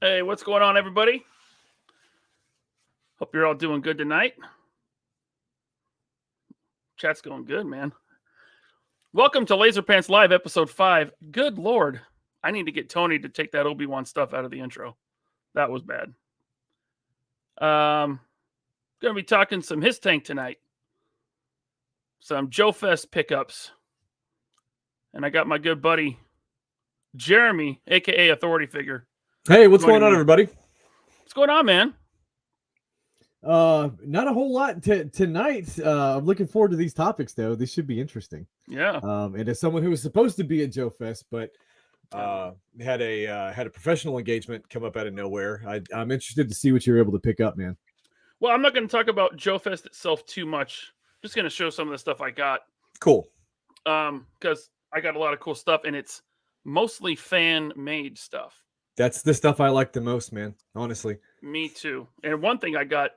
Hey, what's going on, everybody? Hope you're all doing good tonight. Chat's going good, man. Welcome to LaserPants Live, Episode 5. Good Lord. I need to get Tony to take that Obi-Wan stuff out of the intro. That was bad. Going to be talking some HISS Tank tonight. Some Joefest pickups. And I got my good buddy, Jeremy, a.k.a. Authority Figure. Hey, what's going on, everybody? What's going on, man? Not a whole lot tonight. I'm looking forward to these topics, though. This should be interesting. Yeah. And as someone who was supposed to be at Joefest, but had a professional engagement come up out of nowhere, I'm interested to see what you're able to pick up, man. Well, I'm not going to talk about Joefest itself too much. Just going to show some of the stuff I got. Cool. Because I got a lot of cool stuff, and it's mostly fan-made stuff. That's the stuff I like the most, man. Honestly. Me too. And one thing I got,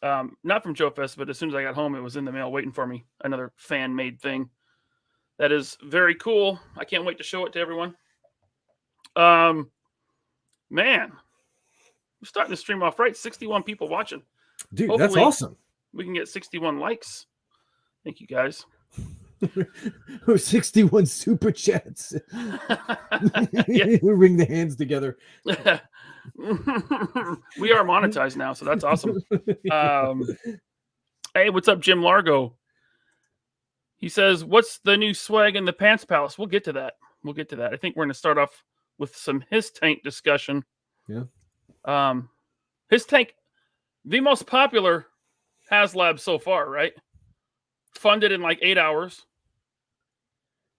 not from Joefest, but as soon as I got home, it was in the mail waiting for me. Another fan-made thing. That is very cool. I can't wait to show it to everyone. Man, we're starting to stream off right. 61 people watching. Dude, hopefully, that's awesome. We can get 61 likes. Thank you, guys. 61 super chats. We ring the hands together. We are monetized now, so that's awesome. Hey, what's up, Jim Largo? He says, what's the new swag in the Pants Palace? We'll get to that. I think we're going to start off with some HISS Tank discussion. Yeah. HISS Tank, the most popular HasLab so far, right? Funded in like 8 hours.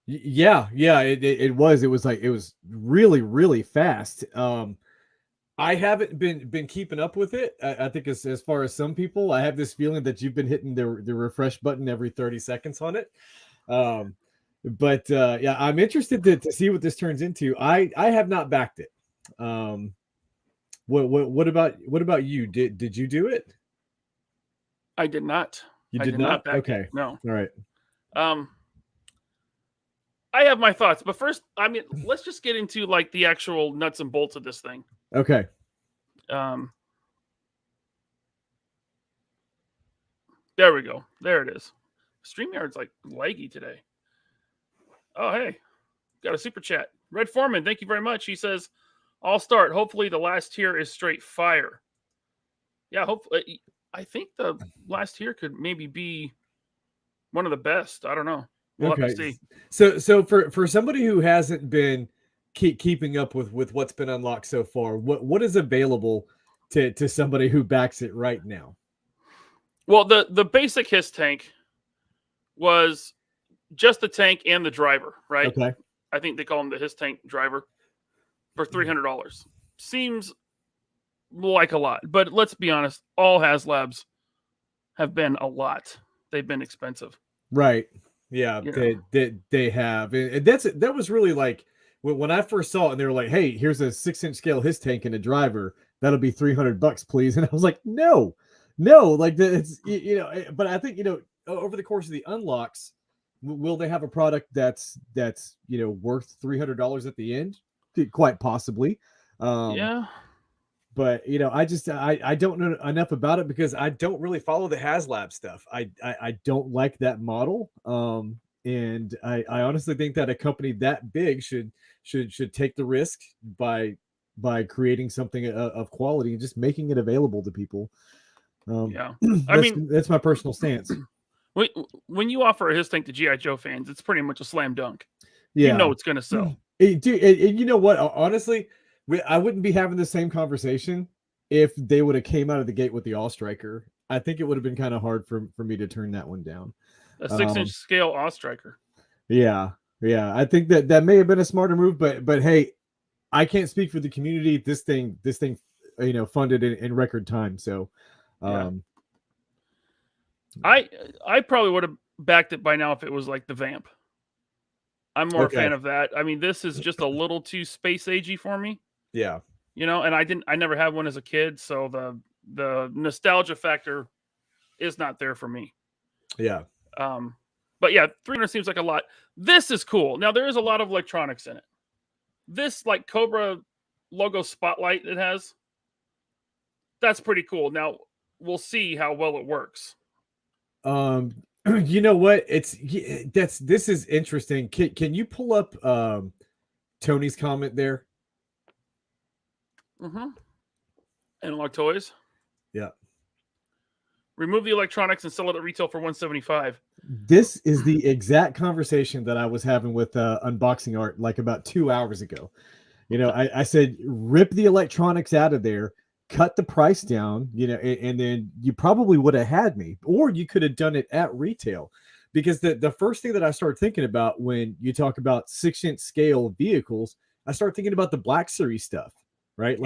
Yeah, it was really, really fast. I haven't been keeping up with it. I think as far as some people, I have this feeling that you've been hitting the refresh button every 30 seconds on it. But yeah, I'm interested to see what this turns into. I have not backed it. What about you? Did you do it? I did not. You did not? Okay. It. No. All right. I have my thoughts, but first, let's just get into like the actual nuts and bolts of this thing. Okay. There we go. There it is. StreamYard's like laggy today. Oh, hey. Got a super chat. Red Foreman, thank you very much. He says, I'll start. Hopefully the last tier is straight fire. Yeah, hopefully. I think the last tier could maybe be one of the best. I don't know. We'll have to see. So for somebody who hasn't been keeping up with what's been unlocked so far, what is available to somebody who backs it right now? Well, the basic HISS tank was just the tank and the driver, right? Okay. I think they call him the HISS tank driver for $300. Seems like a lot, but let's be honest, all HasLabs have been a lot. They've been expensive. Right. Yeah, they have. And that was really like when I first saw it and they were like, hey, here's a 6-inch scale HISS tank and a driver. That'll be $300, please. And I was like, no, like it's, but I think, over the course of the unlocks, will they have a product that's worth $300 at the end? Quite possibly. Yeah. But I don't know enough about it because I don't really follow the HasLab stuff. I don't like that model. And I honestly think that a company that big should take the risk by creating something of quality and just making it available to people. Yeah, that's my personal stance. When you offer a HISS tank to G.I. Joe fans, it's pretty much a slam dunk. Yeah, you know it's going to sell. Dude, and you know what? Honestly, I wouldn't be having the same conversation if they would have came out of the gate with the All Striker. I think it would have been kind of hard for me to turn that one down. A 6-inch scale All Striker. Yeah. I think that may have been a smarter move, but hey, I can't speak for the community. This thing, funded in record time. So, I probably would have backed it by now if it was like the Vamp. I'm more a fan of that. This is just a little too space agey for me. Yeah. And I never had one as a kid, so the nostalgia factor is not there for me. Yeah. But yeah, 300 seems like a lot. This is cool. Now there is a lot of electronics in it. This like Cobra logo spotlight it has. That's pretty cool. Now we'll see how well it works. You know what? This is interesting. Can you pull up Tony's comment there? Mm-hmm. Analog Toys. Yeah. Remove the electronics and sell it at retail for $175. This is the exact conversation that I was having with Unboxing Art like about 2 hours ago. You know, I said, rip the electronics out of there, cut the price down, you know, and then you probably would have had me, or you could have done it at retail. Because the first thing that I started thinking about when you talk about 6-inch scale vehicles, I started thinking about the Black Series stuff, right?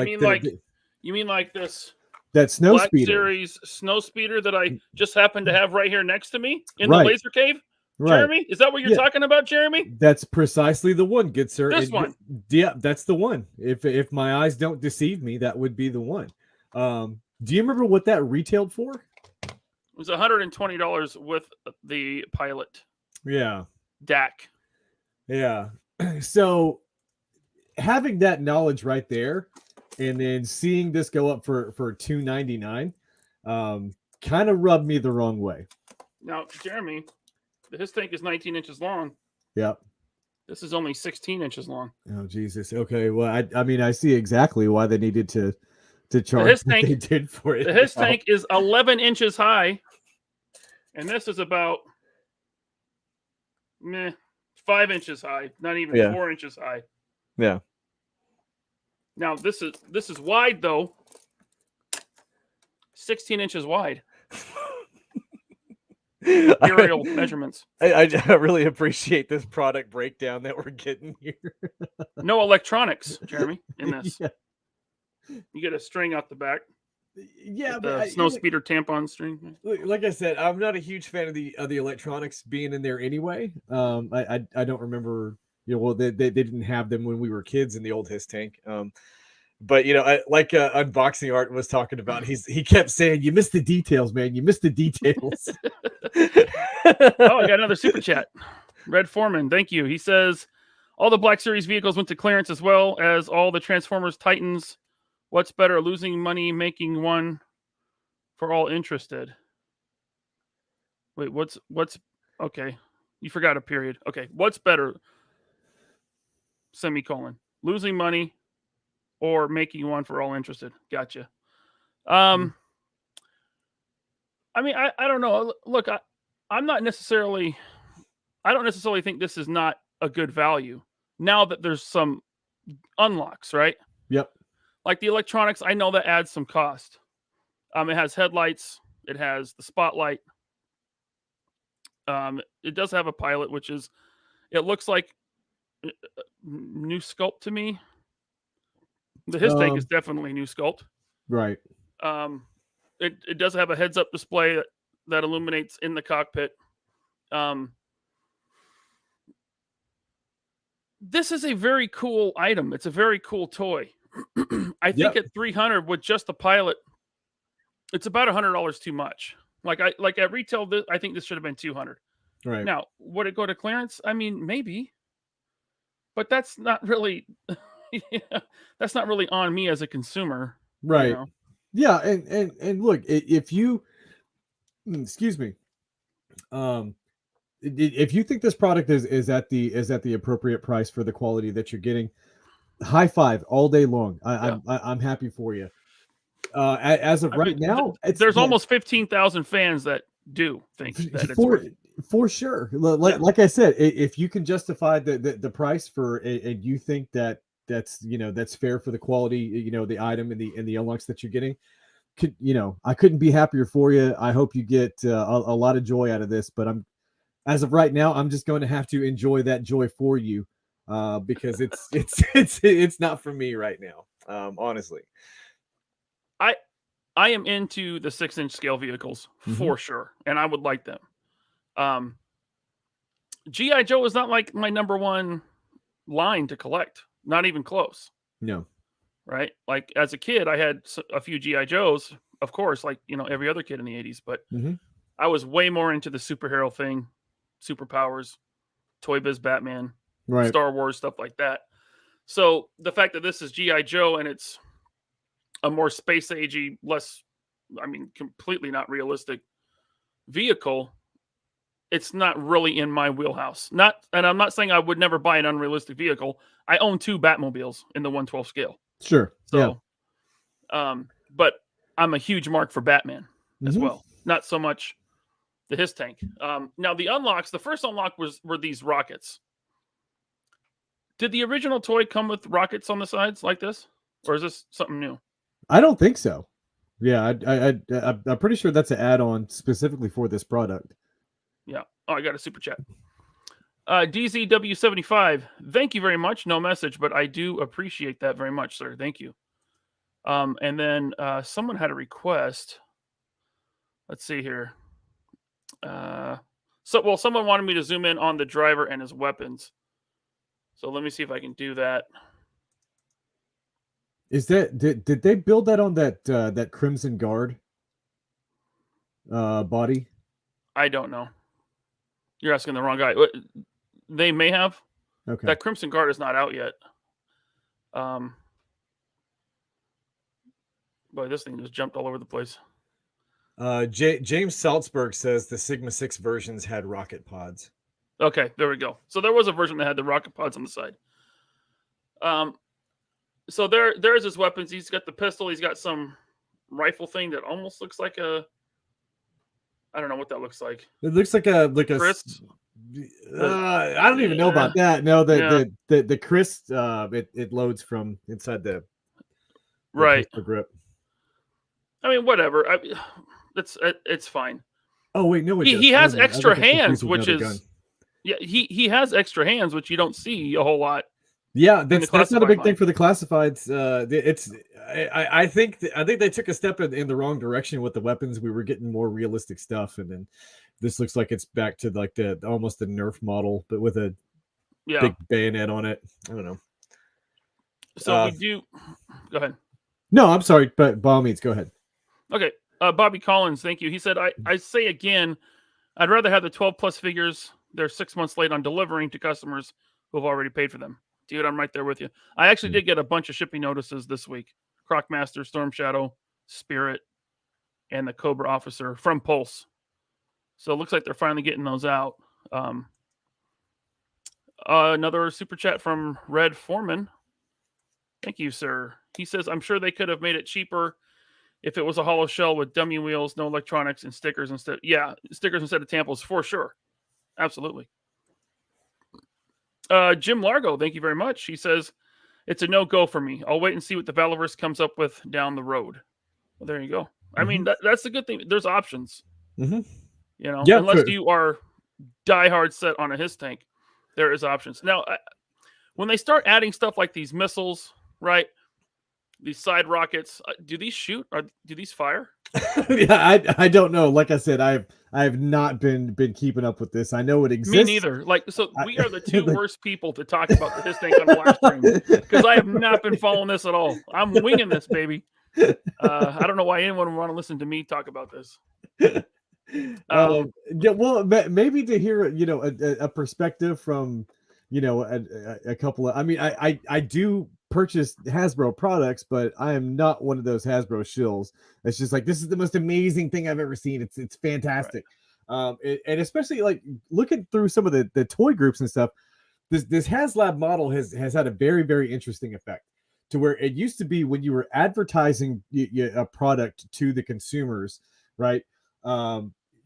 You mean like this that snow Black speeder Series snow speeder that I just happen to have right here next to me in right. the laser cave? Right. Jeremy, is that what you're talking about, Jeremy? That's precisely the one, good sir. This one. Yeah, that's the one. If my eyes don't deceive me, that would be the one. Do you remember what that retailed for? It was $120 with the pilot. Yeah. DAC. Yeah. So having that knowledge right there, and then seeing this go up for $299, kind of rubbed me the wrong way. Now, Jeremy, the HISS tank is 19 inches long. Yep. This is only 16 inches long. Oh Jesus. Okay. Well, I mean, I see exactly why they needed to charge the HISS tank, they did for it. The HISS tank is 11 inches high, and this is about 5 inches high, not even 4 inches high. Yeah. Now this is wide though. 16 inches wide. Aerial measurements. I really appreciate this product breakdown that we're getting here. No electronics, Jeremy, in this. Yeah. You get a string out the back. Yeah, but the snow speeder tampon string. Like I said, I'm not a huge fan of the electronics being in there anyway. I don't remember. You know, well, they didn't have them when we were kids in the old HISS tank. But you know, Unboxing Art was talking about, he kept saying, "You missed the details, man. You missed the details." Oh, I got another super chat. Red Foreman, thank you. He says, all the Black Series vehicles went to clearance as well as all the Transformers Titans. What's better, losing money, making one for all interested? Wait, what's okay? You forgot a period. Okay, what's better? Semicolon. Losing money or making one for all interested. Gotcha. I mean, I don't know. Look, I don't necessarily think this is not a good value now that there's some unlocks, right? Yep. Like the electronics, I know that adds some cost. It has headlights. It has the spotlight. It does have a pilot, which is, it looks like new sculpt to me. The HISS tank is definitely new sculpt. Right. It does have a heads-up display that illuminates in the cockpit. This is a very cool item. It's a very cool toy. I think at $300 with just the pilot, it's about $100 too much. Like at retail, I think this should have been $200. Right. Now, would it go to clearance? I mean, maybe, but that's not really that's not really on me as a consumer. Right. You know? Yeah, and look, if you excuse me, if you think this product is at the appropriate price for the quality that you're getting, high five all day long. I'm happy for you. As of right now, there's almost 15,000 fans that do think that it's for sure. Like I said, if you can justify the price for and you think that's fair for the quality, the item and the unlocks that you're getting, I couldn't be happier for you. I hope you get a lot of joy out of this, but as of right now, I'm just going to have to enjoy that joy for you, because it's not for me right now. Honestly, I am into the 6-inch scale vehicles for sure, and I would like them. G.I. Joe is not like my number one line to collect, not even close. No. Right? Like as a kid, I had a few G.I. Joes, of course, like, every other kid in the 80s, but I was way more into the superhero thing, superpowers, Toy Biz Batman, right, Star Wars, stuff like that. So the fact that this is G.I. Joe and it's a more space agey, less, completely not realistic vehicle, it's not really in my wheelhouse. And I'm not saying I would never buy an unrealistic vehicle. I own 2 Batmobiles in the 1/12 scale. Sure. So, but I'm a huge mark for Batman as well. Not so much the HISS tank. Now the unlocks, the first unlock were these rockets. Did the original toy come with rockets on the sides like this? Or is this something new? I don't think so. Yeah, I'm pretty sure that's an add-on specifically for this product. Yeah. Oh, I got a super chat. DZW75, thank you very much. No message, but I do appreciate that very much, sir. Thank you. And then someone had a request. Let's see here. Someone wanted me to zoom in on the driver and his weapons. So let me see if I can do that. Is that did they build that on that Crimson Guard body? I don't know. You're asking the wrong guy. They may have. Okay. That Crimson Guard is not out yet. Boy, this thing just jumped all over the place. James Salzberg says the Sigma 6 versions had rocket pods. Okay, there we go. So there was a version that had the rocket pods on the side. So there's his weapons. He's got the pistol. He's got some rifle thing that almost looks like a. I don't know what that looks like. It looks like a Chris? I don't even know about that. No, the Chris it loads from inside the right grip. I mean, whatever. It's fine. Oh wait, no, he has extra hands, which is he has extra hands, which you don't see a whole lot. Yeah, that's not a big thing for the classifieds. I think they took a step in the wrong direction with the weapons. We were getting more realistic stuff, and then this looks like it's back to like almost the Nerf model, but with a big bayonet on it. I don't know. So we do. Go ahead. No, I'm sorry, but by all means, go ahead. Okay, Bobby Collins, thank you. He said, I say again, I'd rather have the 12 plus figures. They're 6 months late on delivering to customers who have already paid for them. Dude, I'm right there with you. I actually did get a bunch of shipping notices this week. Crocmaster, Storm Shadow, Spirit, and the Cobra Officer from Pulse. So it looks like they're finally getting those out. Another super chat from Red Foreman. Thank you, sir. He says, I'm sure they could have made it cheaper if it was a hollow shell with dummy wheels, no electronics, and stickers instead. Yeah, stickers instead of tampons, for sure. Absolutely. Jim Largo, thank you very much. He says, it's a no-go for me. I'll wait and see what the Valorverse comes up with down the road. Well, there you go. I mean, that's a good thing. There's options. You know, unless you are diehard set on a HISS tank, there is options. Now, when they start adding stuff like these missiles, right? These side rockets, do these shoot or do these fire? Yeah, I don't know. Like I said, I have not been keeping up with this. I know it exists. Me neither. We are the two worst people to talk about the HISS tank on the live stream because I have not been following this at all. I'm winging this, baby. I don't know why anyone would want to listen to me talk about this. Yeah, well, maybe to hear a perspective from a couple of. I mean, I do purchase Hasbro products, but I am not one of those Hasbro shills. It's just like, this is the most amazing thing I've ever seen. It's fantastic. Right. And especially like looking through some of the toy groups and stuff, this HasLab model has had a very, very interesting effect to where it used to be when you were advertising a product to the consumers, right?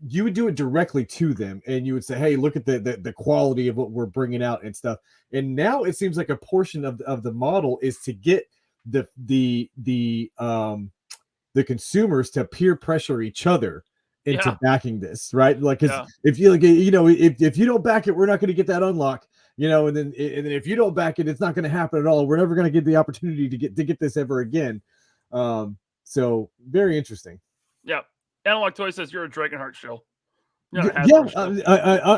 You would do it directly to them and you would say, hey, look at the quality of what we're bringing out and stuff. And now it seems like a portion of the model is to get the consumers to peer pressure each other into backing this, right? Like, if you if you don't back it, we're not going to get that unlock, and then if you don't back it, it's not going to happen at all. We're never going to get the opportunity to get this ever again. So very interesting. Yeah. Analog Toy says you're a Dragonheart shill.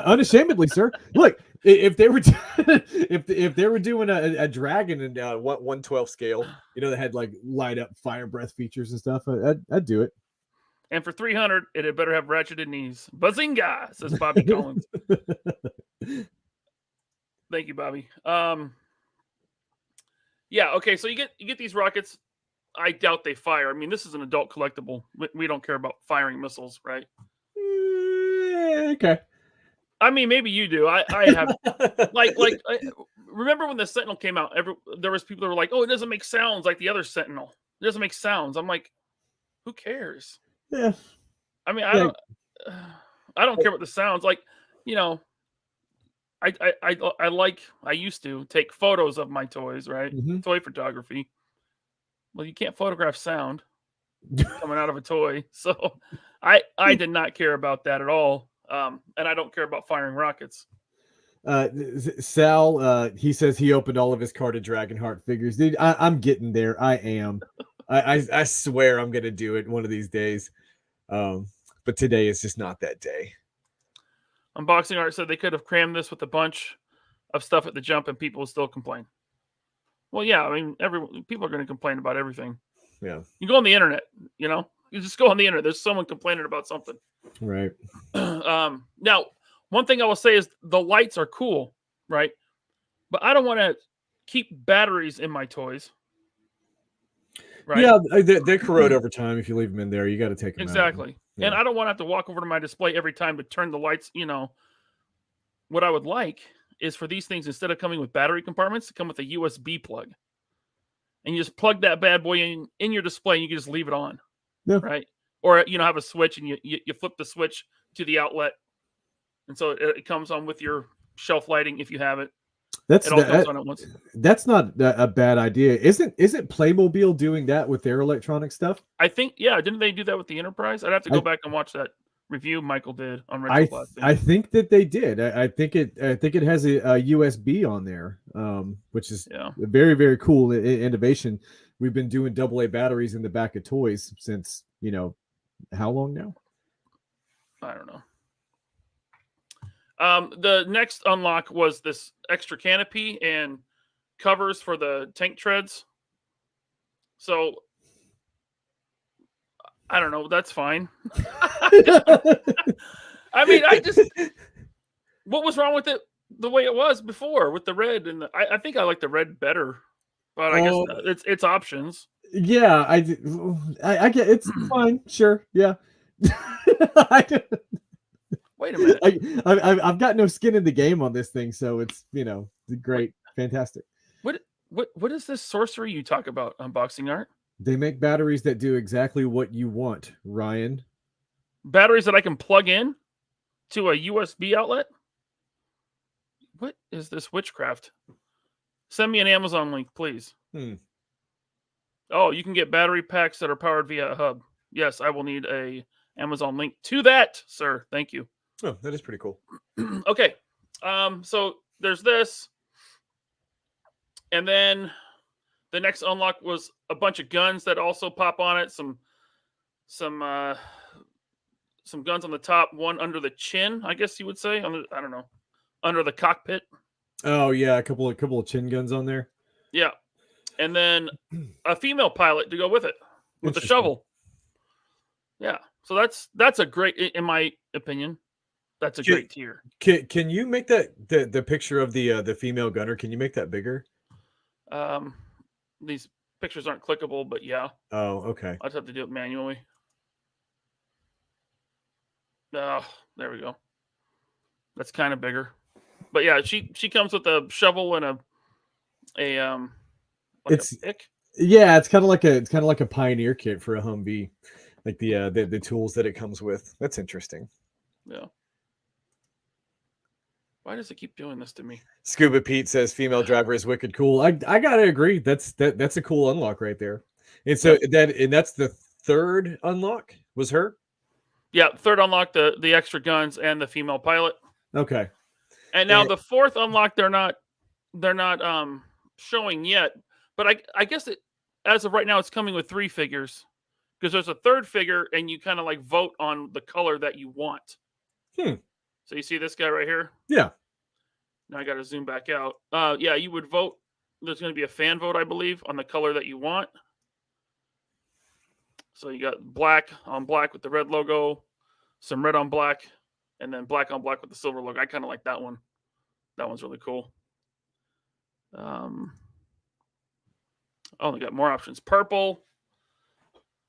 Unashamedly, sir. Look, if they were if they were doing a dragon in 1/12 scale, that had like light up fire breath features and stuff, I'd do it. And for 300, it had better have ratcheted knees. Bazinga, says Bobby Collins. Thank you, Bobby. Yeah. Okay. So you get these rockets. I doubt they fire. I mean, this is an adult collectible. We don't care about firing missiles, right? Okay. I mean, maybe you do. I have remember when the Sentinel came out? There was people that were like, "Oh, it doesn't make sounds like the other Sentinel. It doesn't make sounds." I'm like, who cares? Yeah. I mean, Yeah. I don't care about the sounds. Like, you know, I used to take photos of my toys, right? Mm-hmm. Toy photography. Well, you can't photograph sound coming out of a toy, so I did not care about that at all. And I don't care about firing rockets. Sal, he says he opened all of his Carded Dragonheart figures. Dude, I'm getting there. I am. I swear I'm gonna do it one of these days. But today is just not that day. Unboxing Art said they could have crammed this with a bunch of stuff at the jump and people would still complain. Well, yeah, I mean, people are going to complain about everything. Yeah. You go on the internet, you just go on the internet. There's someone complaining about something. Right. Now, one thing I will say is the lights are cool, right? But I don't want to keep batteries in my toys. Right? Yeah, they corrode over time if you leave them in there. You got to take them out. Exactly. Yeah. And I don't want to have to walk over to my display every time to turn the lights. What I would like is for these things, instead of coming with battery compartments, to come with a USB plug. And you just plug that bad boy in your display and you can just leave it on. Yeah. Right? Or, have a switch and you flip the switch to the outlet. And so it comes on with your shelf lighting if you have it. It all comes on at once. That's not a bad idea. Isn't Playmobil doing that with their electronic stuff? I think, yeah. Didn't they do that with the Enterprise? I'd have to go back and watch that review Michael did on Retro Plastic. I think that they did. I think it has a USB on there, which is a very, very cool innovation. We've been doing AA batteries in the back of toys since, how long now? I don't know. The next unlock was this extra canopy and covers for the tank treads. So I don't know. That's fine. I mean, what was wrong with it the way it was before with the red? And I think I like the red better, but I guess it's options. Yeah, I get it's fine. Sure. Yeah. Wait a minute. I've got no skin in the game on this thing, so it's great, fantastic. What is this sorcery you talk about, Unboxing Art? They make batteries that do exactly what you want, Ryan. Batteries that I can plug in to a USB outlet? What is this witchcraft? Send me an Amazon link, please. Oh, you can get battery packs that are powered via a hub. Yes, I will need a Amazon link to that, sir. Thank you. Oh, that is pretty cool. Okay. So there's this. And then the next unlock was a bunch of guns that also pop on it. Some guns on the top, one under the chin, I guess you would say. I don't know. Under the cockpit. Oh yeah, a couple of chin guns on there. Yeah. And then a female pilot to go with it with a shovel. Yeah. So that's a great, in my opinion, that's a great tier. Can you make that the picture of the female gunner? Can you make that bigger? These pictures aren't clickable, but yeah. Oh, okay. I'd have to do it manually. Oh, there we go. That's kind of bigger, but yeah, she comes with a shovel and a pick. Yeah, it's kind of like a Pioneer kit for a Humvee, like the tools that it comes with. That's interesting. Yeah. Why does it keep doing this to me? Scuba Pete says female driver is wicked cool. I gotta agree. That's a cool unlock right there. And so that's the third unlock was her. Yeah, third unlock, the extra guns and the female pilot. Okay. And now the fourth unlock they're not showing yet, but I guess it, as of right now, it's coming with 3 figures because there's a third figure and you kind of like vote on the color that you want. So you see this guy right here? Yeah. Now I got to zoom back out. Yeah, you would vote. There's going to be a fan vote, I believe, on the color that you want. So you got black on black with the red logo, some red on black, and then black on black with the silver logo. I kind of like that one. That one's really cool. Oh, they got more options. Purple,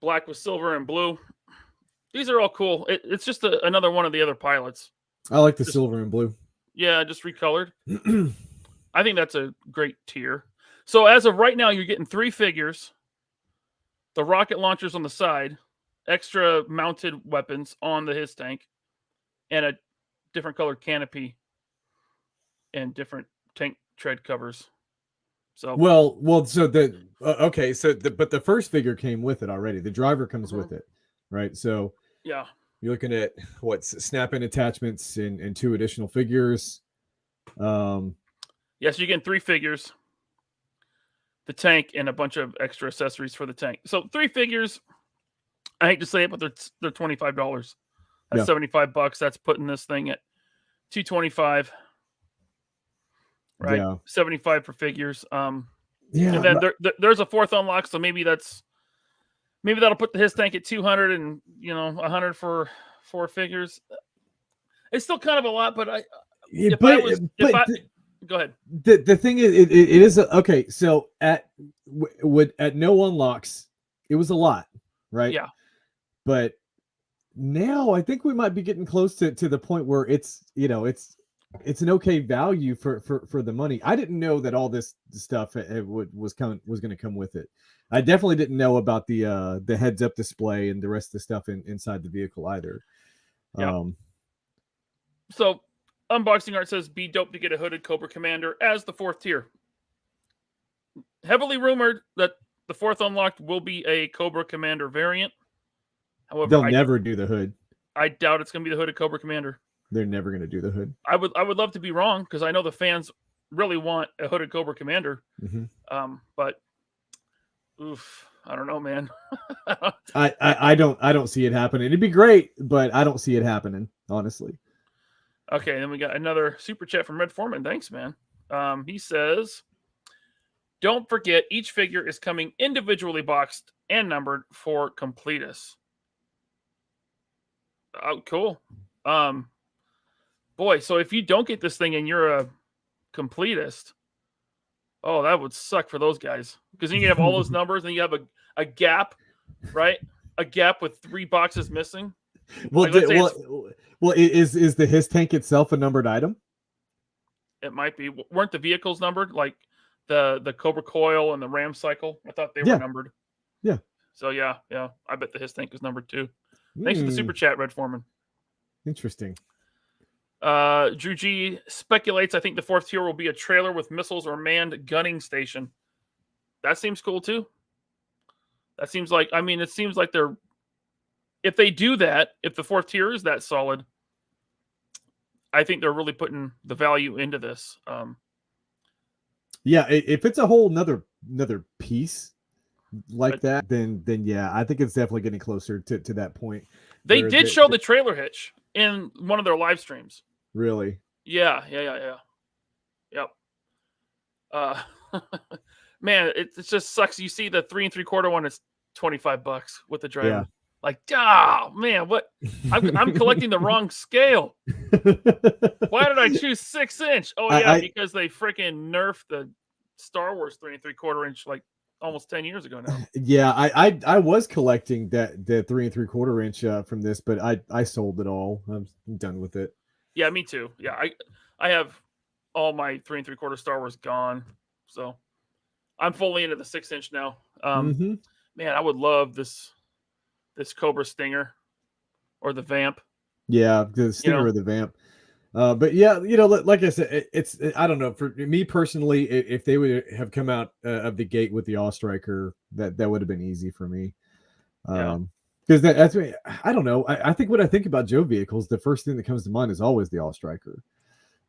black with silver, and blue. These are all cool. It's just another one of the other pilots. I like the silver and blue. Yeah, just recolored. I think that's a great tier. So as of right now, you're getting 3 figures, the rocket launchers on the side, extra mounted weapons on the HISS tank, and a different colored canopy and different tank tread covers. So so the okay, so but the first figure came with it already. The driver comes with it, right? So yeah, you're looking at snap-in attachments and 2 additional figures. Yes, you're getting 3 figures, the tank, and a bunch of extra accessories for the tank. So 3 figures. I hate to say it, but they're $25. That's $75. That's putting this thing at $225. Right, yeah. 75 for figures. Yeah, and then there's a 4th unlock, so maybe that'll put the HISS tank at 200 and 100 for 4 figures. It's still kind of a lot, but go ahead. The thing is, it is okay. So at no unlocks, it was a lot, right? Yeah. But now I think we might be getting close to the point where it's an okay value for the money. I didn't know that all this stuff was going to come with it. I definitely didn't know about the heads up display and the rest of the stuff inside the vehicle either. Yeah. So unboxing art says, "Be dope to get a hooded Cobra Commander as the 4th tier." Heavily rumored that the 4th unlocked will be a Cobra Commander variant. However, they'll never do the hood. I doubt it's going to be the hooded Cobra Commander. They're never going to do the hood. I would love to be wrong, because I know the fans really want a hooded Cobra Commander. Mm-hmm. But I don't know, man. I don't see it happening. It'd be great, but I don't see it happening, honestly. Okay, then we got another super chat from Red Foreman. Thanks, man. He says, "Don't forget, each figure is coming individually boxed and numbered for completists." Oh, cool. Boy, so if you don't get this thing and you're a completist, oh, that would suck for those guys. Because then you have all those numbers and you have a gap, right? A gap with 3 boxes missing. Well, is the HISS tank itself a numbered item? It might be. Weren't the vehicles numbered? Like the Cobra Coil and the Ram Cycle? I thought they were numbered. Yeah. So yeah. I bet the HISS tank is numbered too. Thanks for the super chat, Red Foreman. Interesting. Drew G speculates, I think the 4th tier will be a trailer with missiles or manned gunning station. That seems cool too. That seems like, it seems like if they do that, if the 4th tier is that solid, I think they're really putting the value into this. Yeah, if it's a whole another piece like that, then yeah, I think it's definitely getting closer to that point. They did show the trailer hitch in one of their live streams. Really? Yeah. Yep. Man, it just sucks. You see the 3 3/4 one is $25 with the driver. Yeah. Like, man, what? I'm collecting the wrong scale. Why did I choose 6-inch? Oh yeah, because they freaking nerfed the Star Wars 3 3/4 inch like almost 10 years ago now. Yeah, I was collecting the 3 3/4 inch from this, but I sold it all. I'm done with it. Yeah, me too. Yeah, I have all my 3 3/4 Star Wars gone, so I'm fully into the 6-inch now. Man, I would love this Cobra Stinger or the Vamp. Yeah, the Stinger or the Vamp. But yeah, like I said, it's I don't know, for me personally, if they would have come out of the gate with the All Striker, that would have been easy for me. Because that's me. I don't know. I think when I think about Joe vehicles, the first thing that comes to mind is always the All Striker.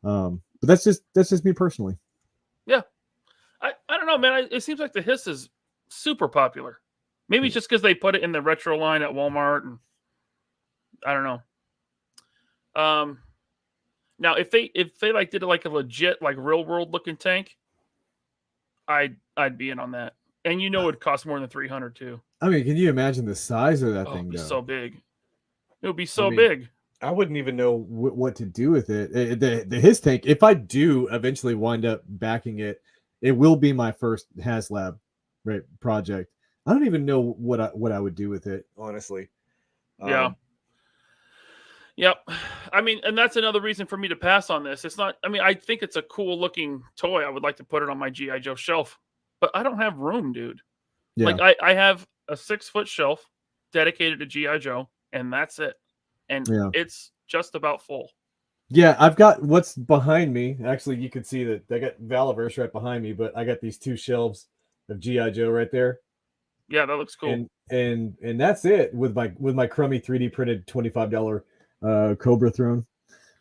But that's just me personally. Yeah, I don't know, man. It seems like the HISS is super popular. Maybe it's just because they put it in the retro line at Walmart, and I don't know. Now, if they like did like a legit like real world looking tank, I'd be in on that. And it would cost more than $300 too. I mean, can you imagine the size of that thing? It'd be though? So big. It would be so big. I wouldn't even know what to do with it. The HISS tank, if I do eventually wind up backing it, it will be my first HasLab project. I don't even know what I would do with it, honestly. Yeah. Yep. I mean, and that's another reason for me to pass on this. It's not, I mean, I think it's a cool looking toy. I would like to put it on my G.I. Joe shelf, but I don't have room, dude. Yeah. Like I have a 6-foot shelf dedicated to G.I. Joe, and that's it. And it's just about full. Yeah, I've got what's behind me. Actually, you can see that I got Valaverse right behind me, but I got these 2 shelves of G.I. Joe right there. Yeah, that looks cool. And that's it with my crummy 3D printed $25 Cobra throne.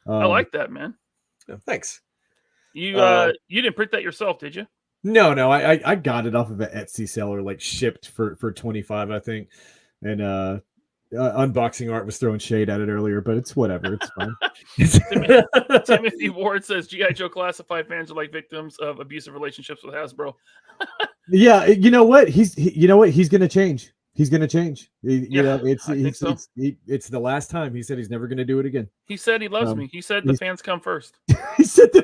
I like that, man. Oh, thanks. You didn't print that yourself, did you? No, I got it off of an Etsy seller, like shipped for 25, I think. And unboxing art was throwing shade at it earlier, but it's whatever. It's fine. Timothy Ward says G.I. Joe classified fans are like victims of abusive relationships with Hasbro. Yeah, you know what? He's gonna change. He's gonna change. It's the last time. He said he's never gonna do it again. He said he loves me. He said the fans come first. He said the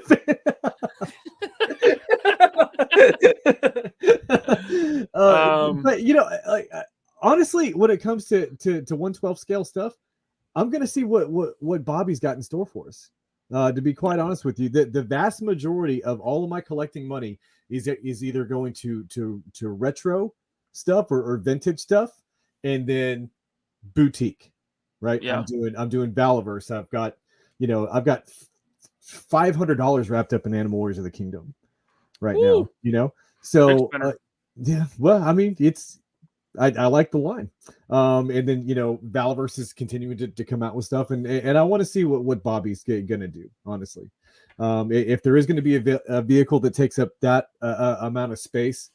but honestly, when it comes to 1/12 scale stuff, I'm gonna see what Bobby's got in store for us. To be quite honest with you, the vast majority of all of my collecting money is either going to retro stuff or vintage stuff, and then boutique, right? Yeah. I'm doing Valaverse. I've got $500 wrapped up in Animal Warriors of the Kingdom right now. So yeah, well, I mean, I like the line. And then Valaverse is continuing to come out with stuff, and I want to see what Bobby's gonna do, honestly. If there is going to be a vehicle that takes up that amount of space,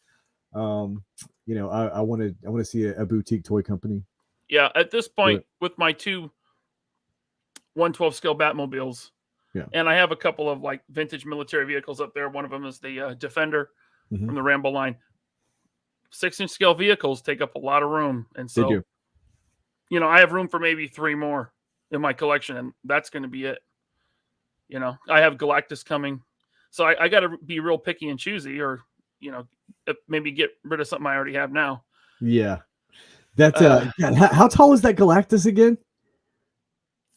I want to see a boutique toy company. Yeah, at this point, with my 2 1/12 scale Batmobiles, and I have a couple of like vintage military vehicles up there. One of them is the Defender from the Rambo line. 6-inch scale vehicles take up a lot of room, and so I have room for maybe 3 more in my collection, and that's going to be it. I have Galactus coming, so I got to be real picky and choosy, or maybe get rid of something I already have now. Yeah, that's how tall is that Galactus again?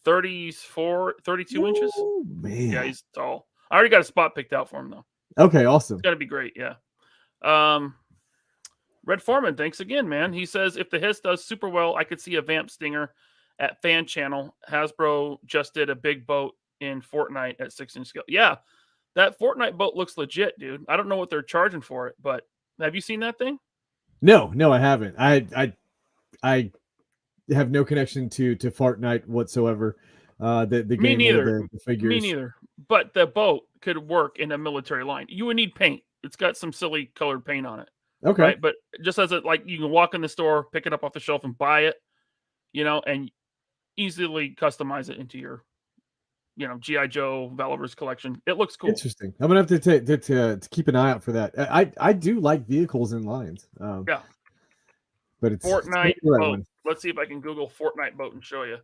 32 inches. Man. Yeah, he's tall. I already got a spot picked out for him though. Okay, awesome. It's gonna be great. Yeah. Red Foreman, thanks again, man. He says if the Hiss does super well, I could see a Vamp Stinger at Fan Channel. Hasbro just did a big boat in Fortnite at 6-inch scale. Yeah, that Fortnite boat looks legit, dude. I don't know what they're charging for it, but have you seen that thing? No, I haven't. I have no connection to Fortnite whatsoever. The game, me neither. The figures. Me neither. But the boat could work in a military line. You would need paint. It's got some silly colored paint on it. Okay. Right? But just as you can walk in the store, pick it up off the shelf and buy it, and easily customize it into your, G.I. Joe Valaverse collection. It looks cool. Interesting. I'm gonna have to keep an eye out for that. I do like vehicles and lines. Yeah. But it's Fortnite boat. Let's see if I can Google Fortnite boat and show you.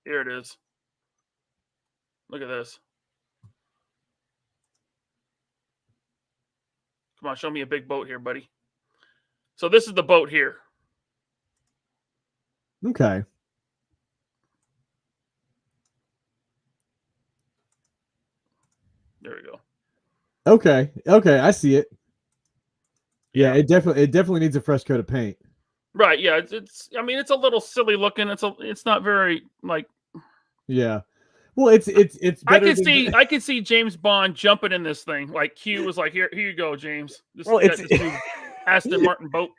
Here it is. Look at this. Come on, show me a big boat here, buddy. So this is the boat here. Okay. There we go. Okay, I see it. Yeah, it definitely needs a fresh coat of paint. Right. Yeah. It's a little silly looking. It's not very Yeah. Well, it's I can see James Bond jumping in this thing. Like Q was like, here you go, James. This new Aston Martin boat.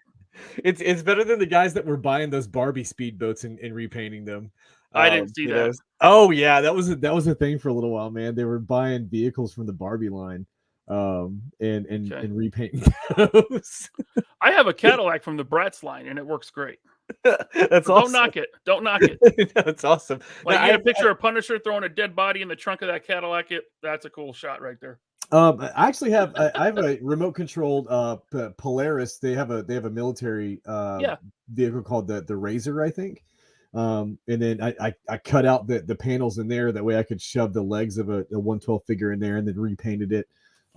It's better than the guys that were buying those Barbie speedboats and repainting them. I didn't see that. Oh yeah, that was a thing for a little while, man. They were buying vehicles from the Barbie line, and repainting those. I have a Cadillac from the Bratz line, and it works great. That's awesome. Don't knock it. That's awesome. Like you get a picture of Punisher throwing a dead body in the trunk of that Cadillac. That's a cool shot right there. I actually have I have a remote controlled Polaris. They have a military vehicle called the Razor, I think. And then I cut out the panels in there, that way I could shove the legs of a 112 figure in there and then repainted it.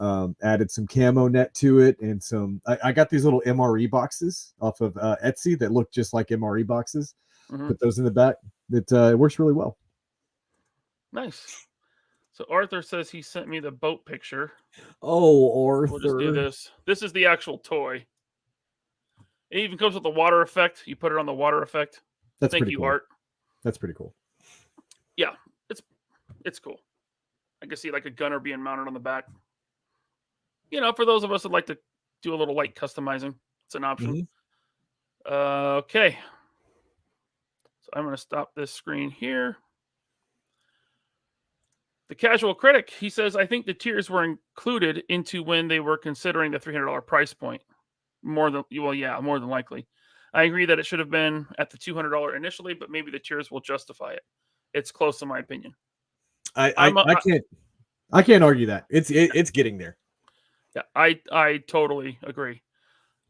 Added some camo net to it and some. I got these little MRE boxes off of Etsy that look just like MRE boxes. Put those in the back. It works really well. Nice. So Arthur says he sent me the boat picture. Oh, Arthur. We'll just do this. This is the actual toy. It even comes with the water effect. You put it on the water effect. That's Thank pretty you, cool. Art. That's pretty cool. Yeah, it's cool. I can see like a gunner being mounted on the back. You know, for those of us that like to do a little light customizing, it's an option. Okay. So I'm going to stop this screen here. The Casual Critic, he says, I think the tiers were included into when they were considering the $300 price point. More than likely. I agree that it should have been at the $200 initially, but maybe the tiers will justify it. It's close in my opinion. I can't argue that. It's getting there. Yeah, I totally agree.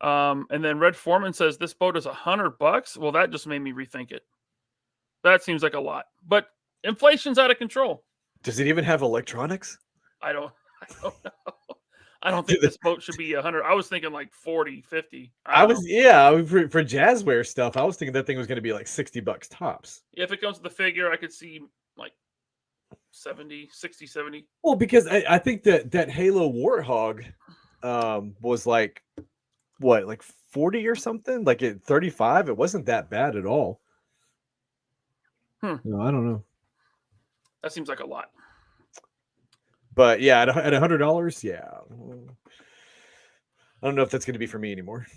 And then Red Foreman says this boat is $100. Well, that just made me rethink it. That seems like a lot, but inflation's out of control. Does it even have electronics? I don't know. I don't think this boat should be 100. I was thinking like 40, 50. For jazzware stuff, I was thinking that thing was going to be like $60 tops. If it comes to the figure, I could see like 70, 60, 70. Well, because I think that Halo Warthog was like, what, like 40 or something? Like at 35, it wasn't that bad at all. No, I don't know. That seems like a lot. But yeah, at $100, yeah. I don't know if that's going to be for me anymore.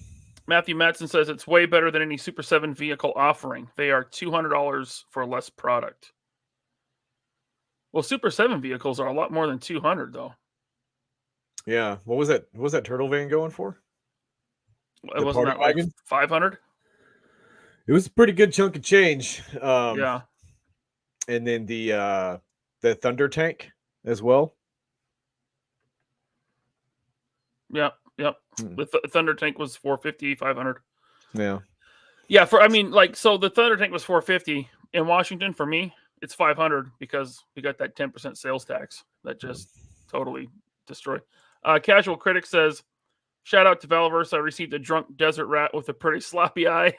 Matthew Matson says it's way better than any Super 7 vehicle offering. They are $200 for less product. Well, Super 7 vehicles are a lot more than 200 though. Yeah. What was that? What was that turtle van going for? It wasn't that like 500? It was a pretty good chunk of change. Yeah. And then the Thunder Tank as well. Yep. The Thunder Tank was 450, 500. Yeah. Yeah, so the Thunder Tank was 450 in Washington. For me, it's 500 because we got that 10% sales tax that just totally destroyed. Casual Critic says, shout out to Valverse. I received a drunk desert rat with a pretty sloppy eye,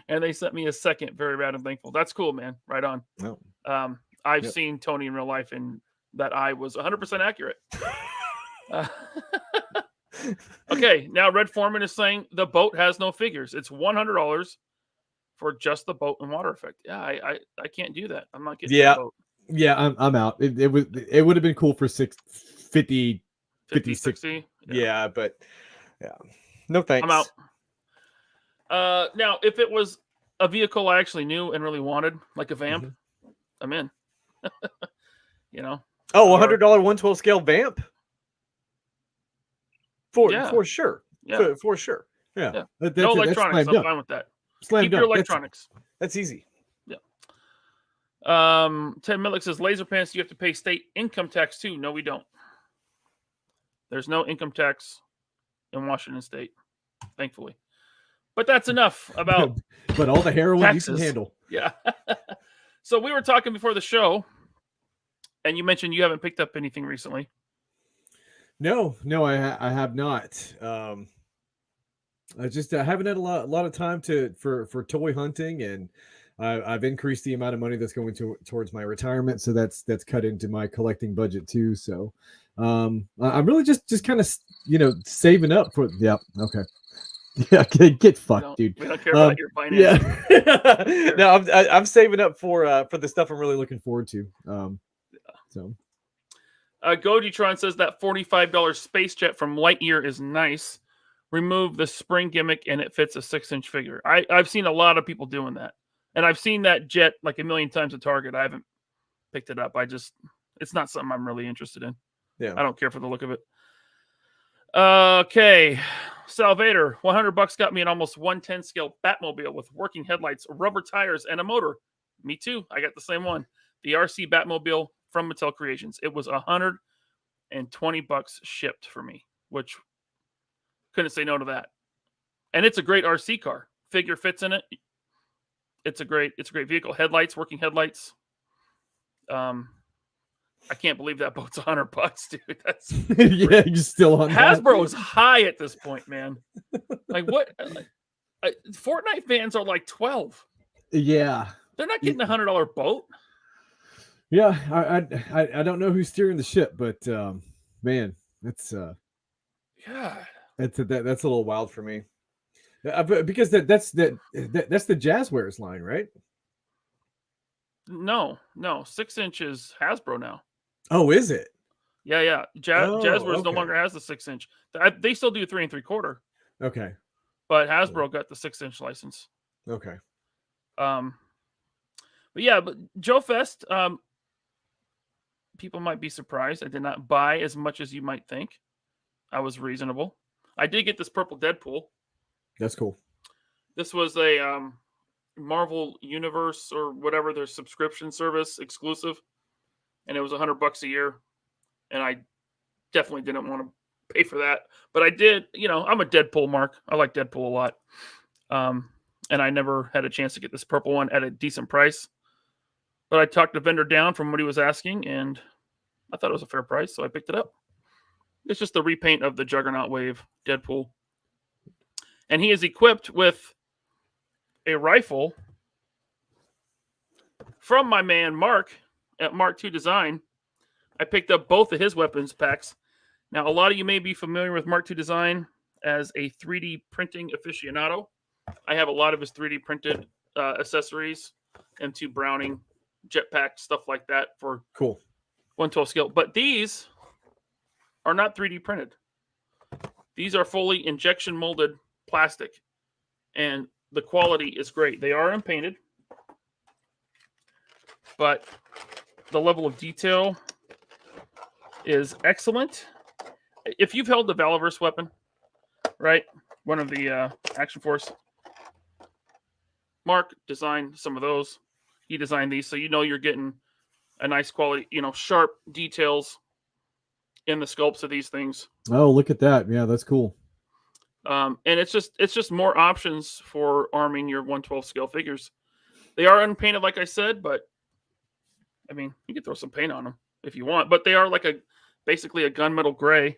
and they sent me a second. Very rad and thankful. That's cool, man. Right on. Oh. I've seen Tony in real life, and that eye was 100% accurate. Okay, now Red Foreman is saying the boat has no figures. It's $100 for just the boat and water effect. Yeah, I can't do that. I'm not getting the boat. Yeah, I'm out. It would have been cool for 50, 60. Yeah, but yeah. No thanks. I'm out. Now, if it was a vehicle I actually knew and really wanted, like a Vamp, I'm in. You know? Oh, $100 112 scale Vamp? For sure. Yeah. For sure. Yeah. No electronics. I'm fine with that. Keep your electronics. That's easy. Yeah. Ted Millick says, LaserPants, you have to pay state income tax too. No, we don't. There's no income tax in Washington State, thankfully. But that's enough about but all the heroin taxes. You can handle. Yeah. So we were talking before the show, and you mentioned you haven't picked up anything recently. No, I have not. I haven't had a lot of time for toy hunting, and I've increased the amount of money that's going towards my retirement, so that's cut into my collecting budget too. So I'm really just kind of saving up for. Yeah, okay. Yeah, get fucked, dude. We don't care about your finances. Yeah. No, I'm saving up for the stuff I'm really looking forward to. So. Gojitron says that $45 space jet from Lightyear is nice. Remove the spring gimmick and it fits a 6-inch figure. I've seen a lot of people doing that. And I've seen that jet like a million times at Target. I haven't picked it up. It's not something I'm really interested in. Yeah. I don't care for the look of it. Okay. Salvator, $100 got me an almost 110 scale Batmobile with working headlights, rubber tires, and a motor. Me too. I got the same one. The RC Batmobile from Mattel Creations. It was $120 shipped for me, which couldn't say no to that. And it's a great RC car. Figure fits in it. It's a great vehicle. Headlights, working headlights. I can't believe that boat's $100, dude. That's yeah, you're still on that? Hasbro is high at this point, man. Like what? Fortnite fans are like 12. Yeah, They're not getting $100 boat. yeah. I don't know who's steering the ship, but man, that's yeah, that's a little wild for me. Because that's the Jazzwares line, right? no, 6 inches Hasbro now. Oh, is it? Yeah. Jazzwares no okay. longer has the 6 inch. They still do 3 3/4, Okay. but Hasbro got the 6 inch license. Okay. But Joefest, people might be surprised. I did not buy as much as you might think. I was reasonable. I did get this purple Deadpool. That's cool. This was a Marvel Universe or whatever their subscription service exclusive, and it was $100 a year, and I definitely didn't want to pay for that, but I did. I'm a Deadpool mark. I like Deadpool a lot, and I never had a chance to get this purple one at a decent price, but I talked the vendor down from what he was asking, and I thought it was a fair price, so I picked it up. It's just the repaint of the Juggernaut Wave Deadpool, and he is equipped with a rifle from my man Mark at Mark II Design. I picked up both of his weapons packs. Now, a lot of you may be familiar with Mark II Design as a 3D printing aficionado. I have a lot of his 3D printed accessories, M2 Browning, jetpack, stuff like that for cool 112 scale. But these are not 3D printed. These are fully injection molded plastic, and the quality is great. They are unpainted, but the level of detail is excellent. If you've held the Valiverse weapon, right, one of the Action Force, Mark designed some of those. He designed these, so you're getting a nice quality, sharp details in the sculpts of these things. Oh, look at that! Yeah, that's cool. And it's just more options for arming your 112 scale figures. They are unpainted, like I said, but I mean, you can throw some paint on them if you want. But they are like basically a gunmetal gray.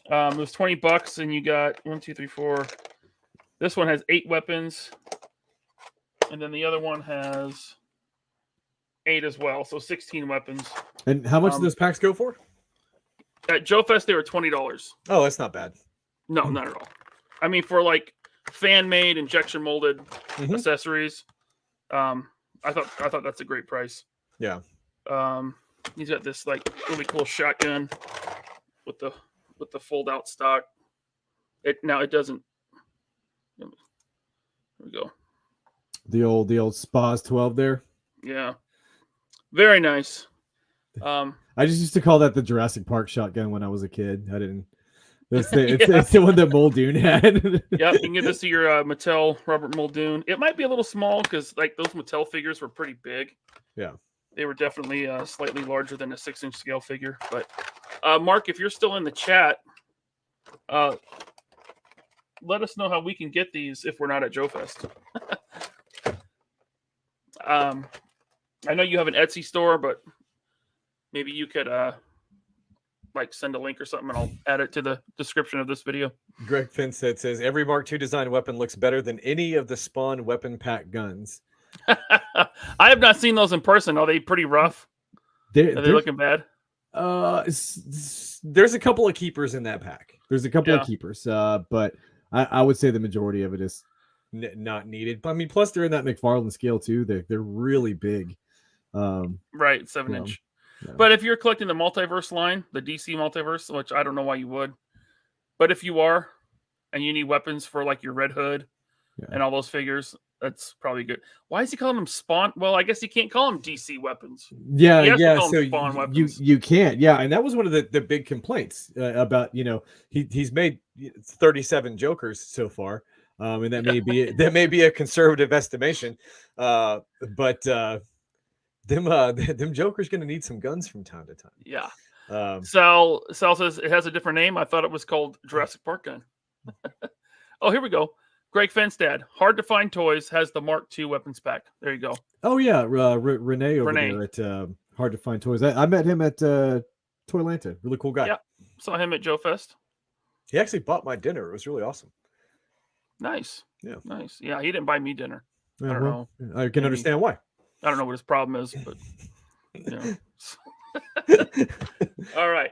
It was $20, and you got 1, 2, 3, 4. This one has 8 weapons, and then the other one has 8 as well, so 16 weapons. And how much do those packs go for? At Joefest, they were $20. Oh, that's not bad. No, not at all. I mean, for like fan-made, injection molded accessories, I thought that's a great price. Yeah. He's got this like really cool shotgun with the fold-out stock. It doesn't. Here we go. The old Spaz 12 there. Yeah, very nice. I just used to call that the Jurassic Park shotgun when I was a kid. I didn't. It's the one that Muldoon had. Yep, you can give this to your Mattel Robert Muldoon. It might be a little small because like those Mattel figures were pretty big. Yeah, they were definitely slightly larger than a 6-inch scale figure. But Mark, if you're still in the chat, let us know how we can get these if we're not at Joefest. I know you have an Etsy store, but maybe you could like send a link or something, and I'll add it to the description of this video. Greg Finstead says every Mark II design weapon looks better than any of the Spawn weapon pack guns. I have not seen those in person. Are they pretty rough? Are they looking bad? There's a couple of keepers in that pack. There's a couple of keepers, but I would say the majority of it is not needed. I mean, plus they're in that McFarlane scale too. They're really big. Right, 7-inch. Yeah. But if you're collecting the multiverse line, the DC multiverse, which I don't know why you would, but if you are, and you need weapons for like your Red Hood and all those figures, that's probably good. Why is he calling them Spawn? Well, I guess he can't call them DC weapons. Yeah. So Spawn weapons. You can't. Yeah, and that was one of the big complaints about he's made 37 Jokers so far, and that may be a conservative estimation, but. Them Joker's gonna need some guns from time to time. Yeah. Sal says it has a different name. I thought it was called Jurassic Park gun. Oh, here we go. Greg Fenstad, hard to find toys, has the Mark II weapons pack. There you go. Oh yeah, Renee over there Hard to find toys. I met him at Toylanta. Really cool guy. Yeah, saw him at Joefest. He actually bought my dinner. It was really awesome. Nice. Yeah. Nice. Yeah, he didn't buy me dinner. Yeah, I don't know. I can understand why. I don't know what his problem is, but all right.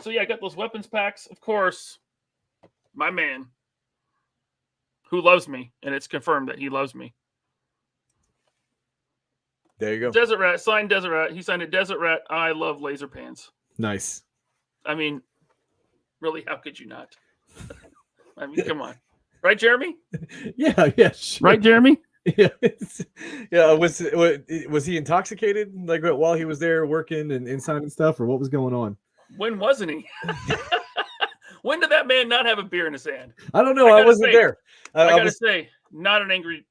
So yeah, I got those weapons packs. Of course, my man who loves me, and it's confirmed that he loves me. There you go. Desert Rat, signed Desert Rat. He signed it, Desert Rat. I love LaserPants. Nice. I mean, really, how could you not? I mean, come on. Right, Jeremy? Yeah, sure. Right, Jeremy? Yeah. Yeah. Was he intoxicated like while he was there working and signing stuff, or what was going on? When wasn't he? When did that man not have a beer in his hand? I don't know. I wasn't there. I gotta say, not an angry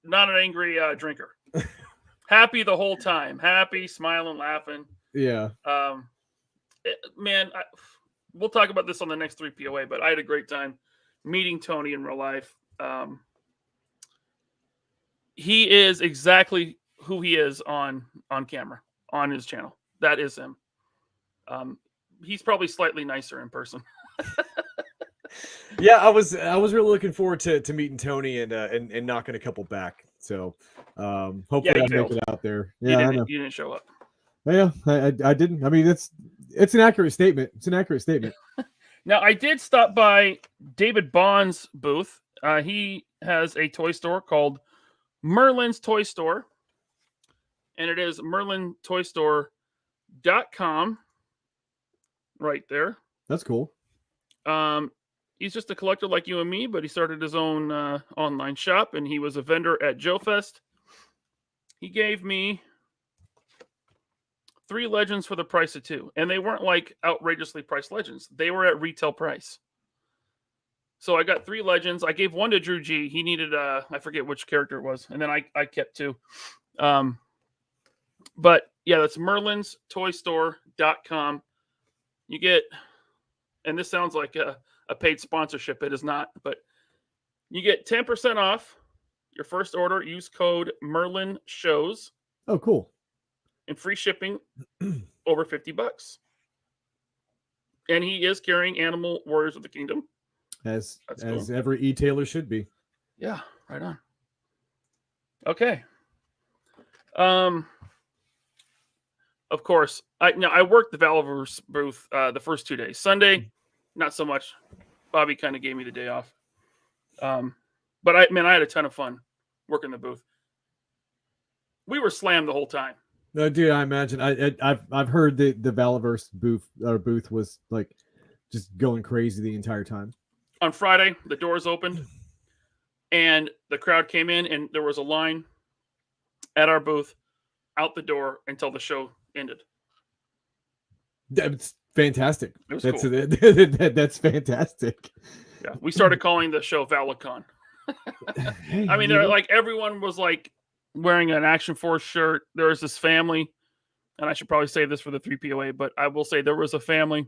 drinker. Happy the whole time. Happy, smiling, laughing. Yeah. Man, we'll talk about this on the next 3 POA, but I had a great time meeting Tony in real life. He is exactly who he is on camera, on his channel. That is him. He's probably slightly nicer in person. Yeah, I was really looking forward to meeting Tony and knocking a couple back. So hopefully I make it out there. Yeah, you didn't show up. Yeah, I didn't. I mean, it's an accurate statement. It's an accurate statement. Now, I did stop by David Bond's booth. He has a toy store called Merlin's Toy Store, and it is merlintoystore.com right there. That's cool. He's just a collector like you and me, but he started his own online shop, and he was a vendor at Joefest. He gave me 3 legends for the price of 2, and they weren't like outrageously priced legends. They were at retail price. So I got 3 legends. I gave 1 to Drew G. He needed I forget which character it was, and then I kept 2. But yeah, that's merlinstoystore.com. You get, and this sounds like a paid sponsorship. It is not, but you get 10% off your first order. Use code MERLINSHOWS. Oh, cool. And free shipping over $50. And he is carrying Animal Warriors of the Kingdom. As cool. Every e-tailer should be. Yeah, right on. Okay. Of course, I worked the Valorverse booth the first 2 days. Sunday, not so much. Bobby kind of gave me the day off. But I had a ton of fun working the booth. We were slammed the whole time. No, dude, I imagine. I've heard the Valorverse booth was like just going crazy the entire time. On Friday, the doors opened, and the crowd came in, and there was a line at our booth out the door until the show ended. That's fantastic. That's cool. That's fantastic. Yeah, we started calling the show Valicon. I mean, like everyone was like wearing an Action Force shirt. There was this family, and I should probably say this for the 3 POA, but I will say there was a family,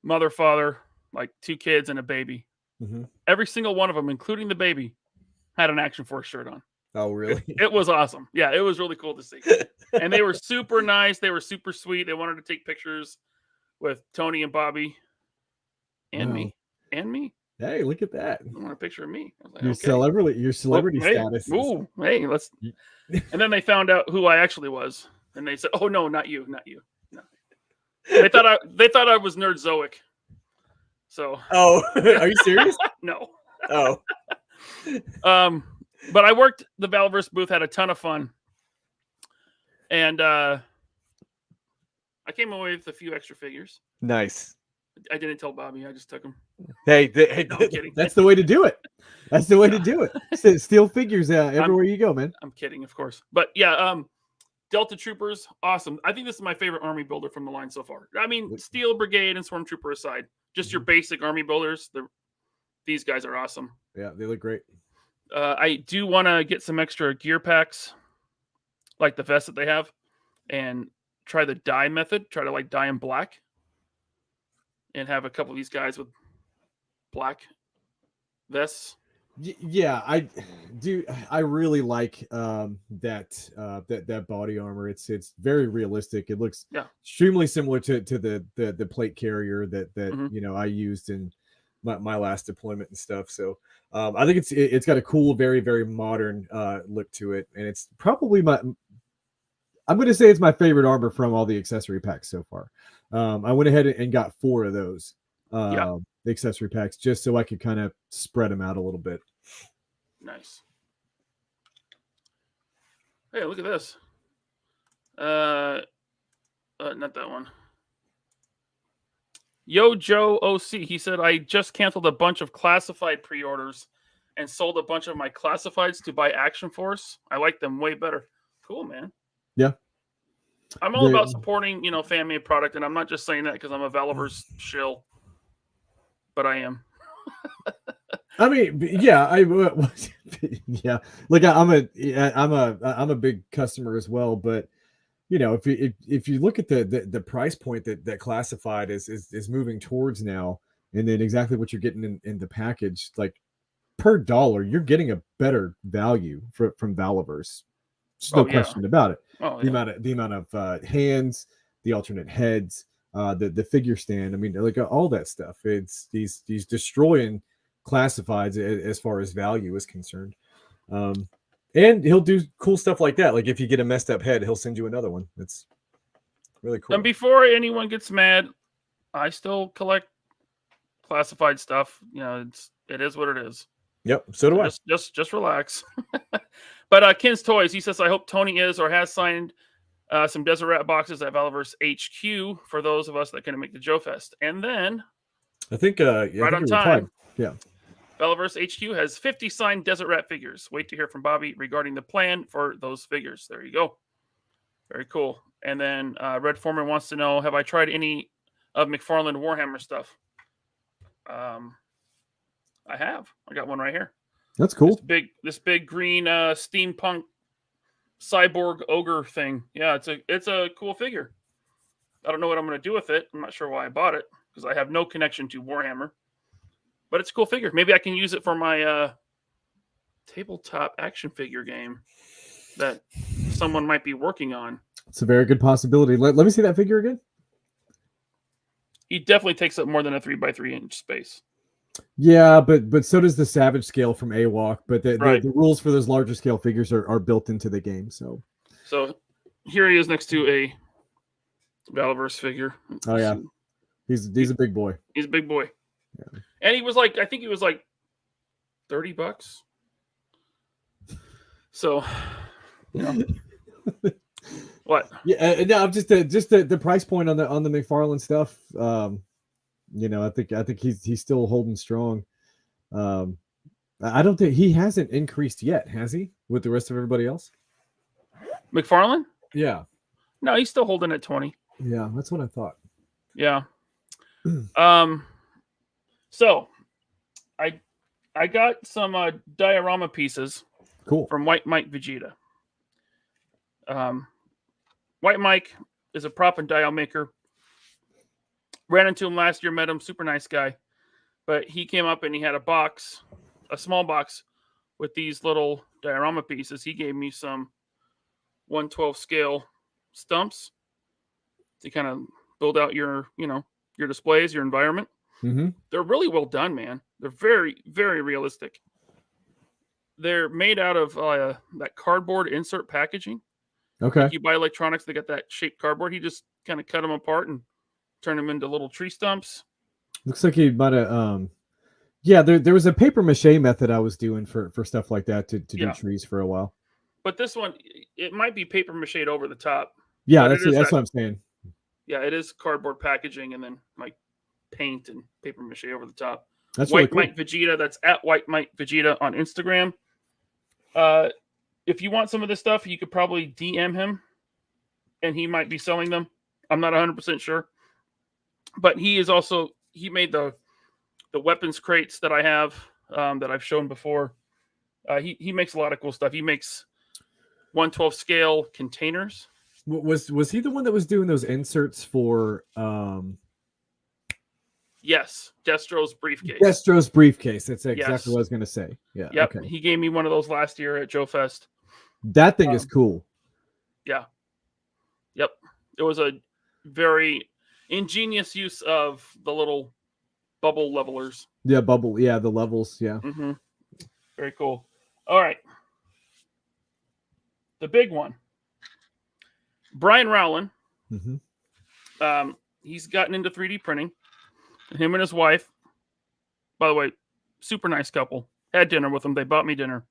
mother, father, like 2 kids and a baby. Mm-hmm. Every single one of them, including the baby, had an Action Force shirt on. Oh, really? It was awesome. Yeah, it was really cool to see. And they were super nice. They were super sweet. They wanted to take pictures with Tony and Bobby and me. And me. Hey, look at that. I want a picture of me. I was like, your celebrity status. Ooh, hey, let's. And then they found out who I actually was, and they said, "Oh no, not you. No." They thought I was Nerdzoic. So. Oh, are you serious? No. Oh. But I worked the Valorverse booth, had a ton of fun, and I came away with a few extra figures. Nice. I didn't tell Bobby. I just took them. Hey, No, I'm kidding. That's the way to do it. That's the way to do it. Steal figures everywhere you go, man. I'm kidding, of course. But yeah, Delta Troopers, awesome. I think this is my favorite army builder from the line so far. I mean, Steel Brigade and Stormtrooper aside, just your basic army builders. These guys are awesome. Yeah, they look great. I do want to get some extra gear packs, like the vest that they have, and try the dye method. Try to like dye them black, and have a couple of these guys with black vests. Yeah, I do. I really like that body armor. It's very realistic. It looks extremely similar to the plate carrier that I used in my last deployment and stuff. So I think it's got a cool, very very modern look to it, and it's probably I'm going to say it's my favorite armor from all the accessory packs so far. I went ahead and got 4 of those accessory packs just so I could kind of spread them out a little bit. Nice. Hey, look at this. Not that one. Yo Joe OC, he said, I just canceled a bunch of classified pre-orders and sold a bunch of my classifieds to buy Action Force. I like them way better. Cool, man. Yeah. I'm all about supporting, fan-made product, and I'm not just saying that because I'm a Valiver's shill, but I am. I mean, yeah, yeah. Like I'm a big customer as well, but if you look at the price point that classified is moving towards now, and then exactly what you're getting in the package, like per dollar, you're getting a better value from Valiverse. There's no question about it. The amount of hands, the alternate heads, the figure stand. I mean, like all that stuff. It's he's destroying classifieds as far as value is concerned. And he'll do cool stuff like that. Like if you get a messed up head, he'll send you another one. It's really cool. And before anyone gets mad, I still collect classified stuff. It is what it is. Yep. So do I. Just relax. But Ken's Toys, he says, I hope Tony is or has signed some Desert Rat boxes at Valiverse HQ for those of us that can make the Joefest. And then, I think right on time. Yeah. Valiverse HQ has 50 signed Desert Rat figures. Wait to hear from Bobby regarding the plan for those figures. There you go. Very cool. And then Red Foreman wants to know, have I tried any of McFarlane Warhammer stuff? I have. I got one right here. That's cool. This big green steampunk cyborg ogre thing. Yeah, it's a cool figure. I don't know what I'm going to do with it. I'm not sure why I bought it because I have no connection to Warhammer. But it's a cool figure. Maybe I can use it for my tabletop action figure game that someone might be working on. It's a very good possibility. Let me see that figure again. He definitely takes up more than a 3x3 inch space. Yeah, but so does the Savage scale from AWOC. But the rules for those larger scale figures are built into the game. So here he is next to a Valiverse figure. Oh yeah, he's a big boy. He's a big boy. Yeah. And he was like, I think he was like $30. So, what? Yeah, no, I'm just the price point on the McFarlane stuff. I think he's still holding strong. I don't think he hasn't increased yet, has he? With the rest of everybody else? McFarlane? Yeah. No, he's still holding at 20. Yeah, that's what I thought. Yeah. So I got some diorama pieces. Cool. From White Mike Vegeta. White Mike is a prop and dial maker. Ran into him last year, met him, super nice guy. But he came up and he had a small box with these little diorama pieces. He gave me some 1/12 scale stumps to kind of build out your displays, your environment. Mm-hmm. They're really well done, man. They're very, very realistic. They're made out of that cardboard insert packaging. Okay. Like you buy electronics, they got that shaped cardboard. He just kind of cut them apart and turned them into little tree stumps. Looks like he might have. Yeah, there was a paper mache method I was doing for stuff like that to do trees for a while. But this one, it might be paper mache over the top. Yeah, that's what I'm saying. Yeah, it is cardboard packaging and then like paint and paper mache over the top. That's White really cool. Mike Vegeta. That's at White Mike Vegeta on Instagram. If you want some of this stuff, you could probably DM him, and he might be selling them. I'm not 100% sure, but he made the weapons crates that I have that I've shown before. He makes a lot of cool stuff. He makes 1/12 scale containers. Was he the one that was doing those inserts for? Yes, Destro's briefcase. Destro's briefcase. That's exactly Yes. what I was going to say. Yeah. Yep. Okay. He gave me one of those last year at Joefest. That thing is cool. Yeah. Yep. It was a very ingenious use of the little bubble levelers. Yeah, bubble. Yeah, the levels. Yeah. Mm-hmm. Very cool. All right. The big one. Brian Rowland. Mm-hmm. He's gotten into 3D printing. Him and his wife, by the way, super nice couple. Had dinner with them. They bought me dinner.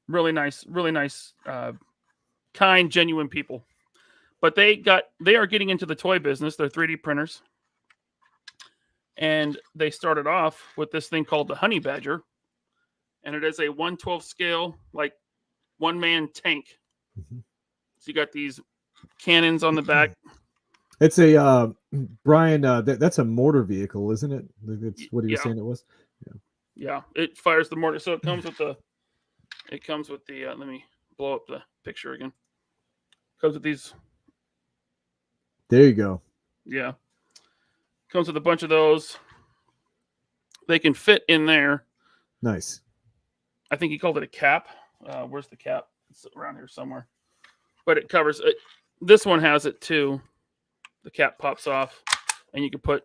Really nice, kind, genuine people. But they are getting into the toy business. They're 3D printers. And they started off with this thing called the Honey Badger. And it is a 1/12 scale, like one-man tank. Mm-hmm. So you got these cannons on the back. It's a Brian. That's a mortar vehicle, isn't it? That's what he was saying it was. Yeah, it fires the mortar. So it comes with the. Let me blow up the picture again. Comes with these. There you go. Yeah. Comes with a bunch of those. They can fit in there. Nice. I think he called it a cap. Where's the cap? It's around here somewhere. But it covers it. This one has it too. The cap pops off, and you can put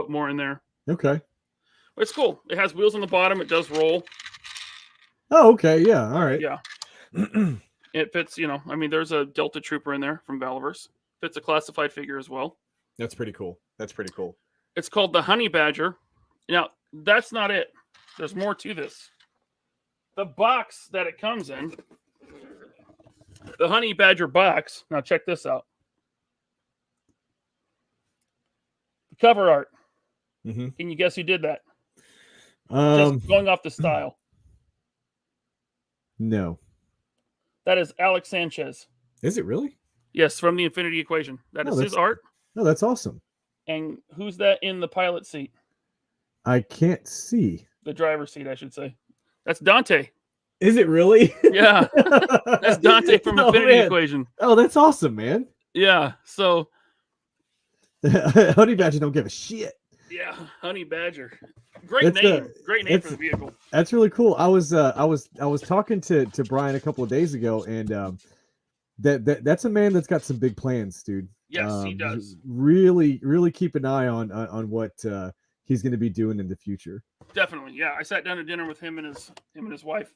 more in there. Okay. It's cool. It has wheels on the bottom. It does roll. Oh, okay. Yeah. All right. Yeah. It fits. There's a Delta Trooper in there from Valverse. Fits a classified figure as well. That's pretty cool. It's called the Honey Badger. Now, that's not it. There's more to this. The box that it comes in, the Honey Badger box. Now, check this out. The cover art. Mm-hmm. Can you guess who did that? Just going off the style. No. That is Alex Sanchez. Is it really? Yes, from the Infinity Equation. That is his art. No, that's awesome. And who's that in the pilot seat? I can't see. The driver's seat, I should say. That's Dante. Is it really? Yeah. That's Dante from Infinity Equation. Oh, that's awesome, man. Yeah. So Honey Badger don't give a shit. Yeah, Honey Badger. Great name for the vehicle. That's really cool. I was talking to Brian a couple of days ago, and that's a man that's got some big plans, dude. Yes, he does. Really, really keep an eye on what he's going to be doing in the future. Definitely, yeah. I sat down to dinner with him and his wife.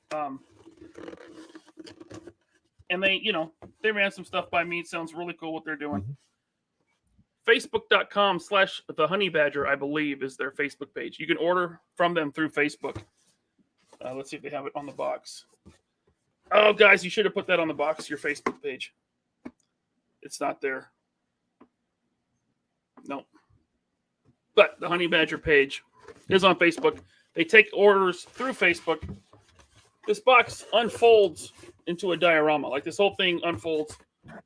And they ran some stuff by me. It sounds really cool what they're doing. Mm-hmm. Facebook.com/thehoney-badger, I believe, is their Facebook page. You can order from them through Facebook. Let's see if they have it on the box. Oh, guys, you should have put that on the box, your Facebook page. It's not there. No. But the Honey Badger page is on Facebook. They take orders through Facebook. This box unfolds into a diorama. Like this whole thing unfolds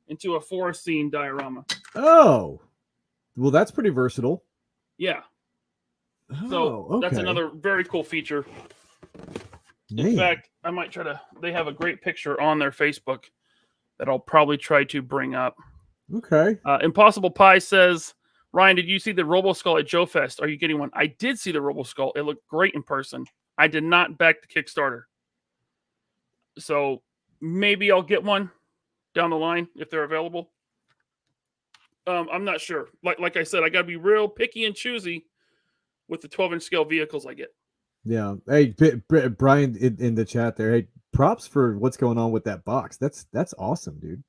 into a forest scene diorama. Oh. Well, that's pretty versatile. Yeah. Oh, so okay. That's another very cool feature. Man. In fact, I might try to. They have a great picture on their Facebook that I'll probably try to bring up. Okay. Impossible Pie says, Ryan, did you see the Robo-Skull at Joefest? Are you getting one? I did see the Robo-Skull. It looked great in person. I did not back the Kickstarter. So maybe I'll get one down the line if they're available. I'm not sure. Like I said, I got to be real picky and choosy with the 12-inch scale vehicles I get. Yeah. Hey, Brian in the chat there. Hey, props for what's going on with that box. That's awesome, dude.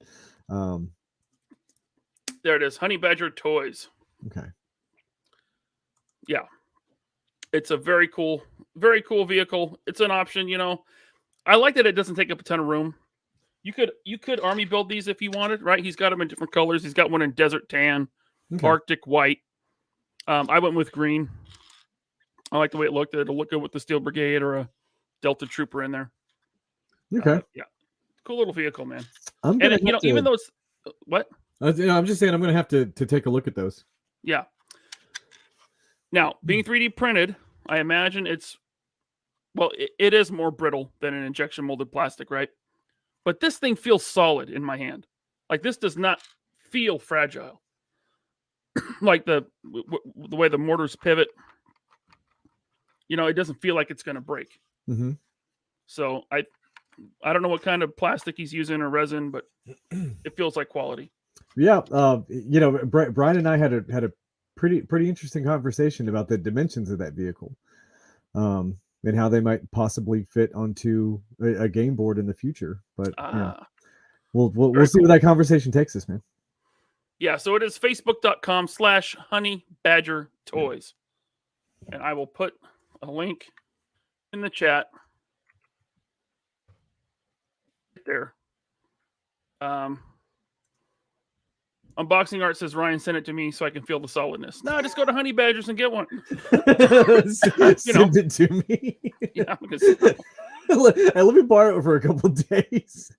There it is. Honey Badger Toys. Okay. Yeah. It's a very cool vehicle. It's an option, I like that it doesn't take up a ton of room. You could army build these if you wanted, right? He's got them in different colors. He's got one in desert tan, Okay. Arctic white. I went with green. I like the way it looked. It'll look good with the Steel Brigade or a Delta Trooper in there. Okay. Yeah. Cool little vehicle, man. Even though it's what? I'm just saying I'm going to have to take a look at those. Yeah. Now, being 3D printed, I imagine it is more brittle than an injection molded plastic, right? But this thing feels solid in my hand. Like this does not feel fragile. like the way the mortars pivot. It doesn't feel like it's going to break. Mm-hmm. So I don't know what kind of plastic he's using or resin, but it feels like quality. Yeah, Brian and I had a pretty interesting conversation about the dimensions of that vehicle, and how they might possibly fit onto a game board in the future. But we'll see where that conversation takes us, man. Yeah, so it is facebook.com/honeybadgertoys, and I will put a link in the chat there. Unboxing Art says Ryan sent it to me so I can feel the solidness. No, just go to Honey Badgers and get one. Send it to me. Yeah, let me borrow it for a couple days.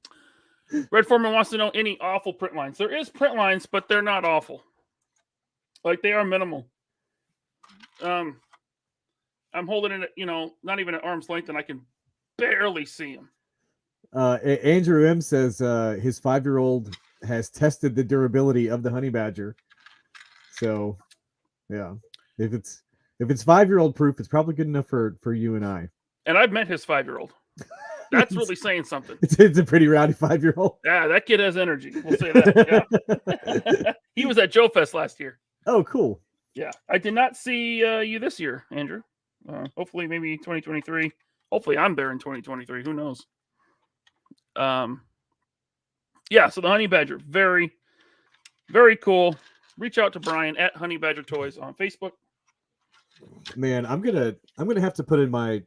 Red Foreman wants to know any awful print lines. There is print lines, but they're not awful. Like, they are minimal. I'm holding it, not even at arm's length, and I can barely see them. Andrew M says his 5-year-old has tested the durability of the Honey Badger. So, yeah, if it's 5-year-old proof, it's probably good enough for you and I. And I've met his 5-year-old. That's really saying something. It's a pretty rowdy 5-year-old. Yeah, that kid has energy. We'll say that. Yeah. He was at Joefest last year. Oh, cool. Yeah, I did not see you this year, Andrew. Hopefully, maybe 2023. Hopefully, I'm there in 2023. Who knows? Yeah, so the Honey Badger, very, very cool. Reach out to Brian at Honey Badger Toys on Facebook. Man, I'm gonna have to put in my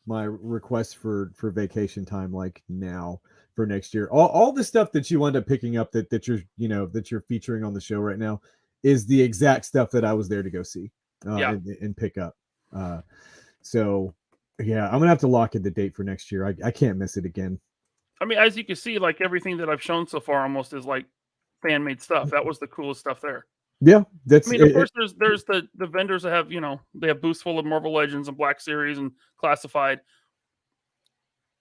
request for vacation time like now for next year. All the stuff that you end up picking up that you're featuring on the show right now is the exact stuff that I was there to go see and pick up. So yeah, I'm gonna have to lock in the date for next year. I can't miss it again. I mean, as you can see, like everything that I've shown so far almost is like fan made stuff. That was the coolest stuff there. Yeah, that's. I mean, of course, there's the vendors that have they have booths full of Marvel Legends and Black Series and Classified.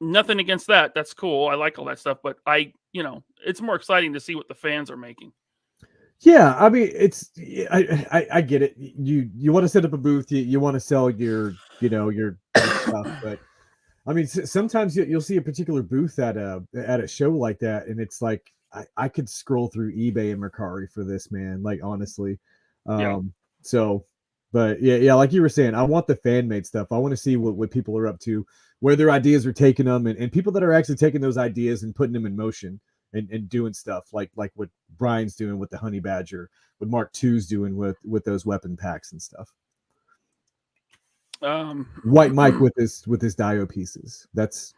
Nothing against that. That's cool. I like all that stuff, but it's more exciting to see what the fans are making. Yeah, I mean, I get it. You want to set up a booth, you want to sell your stuff, but I mean, sometimes you'll see a particular booth at a show like that, and it's like I could scroll through eBay and Mercari for this, man. Like, honestly. So, but yeah, like you were saying, I want the fan made stuff. I want to see what people are up to, where their ideas are taking them, and people that are actually taking those ideas and putting them in motion and doing stuff like what Brian's doing with the Honey Badger, what Mark II's doing with those weapon packs and stuff. White Mike with his Dio pieces. That's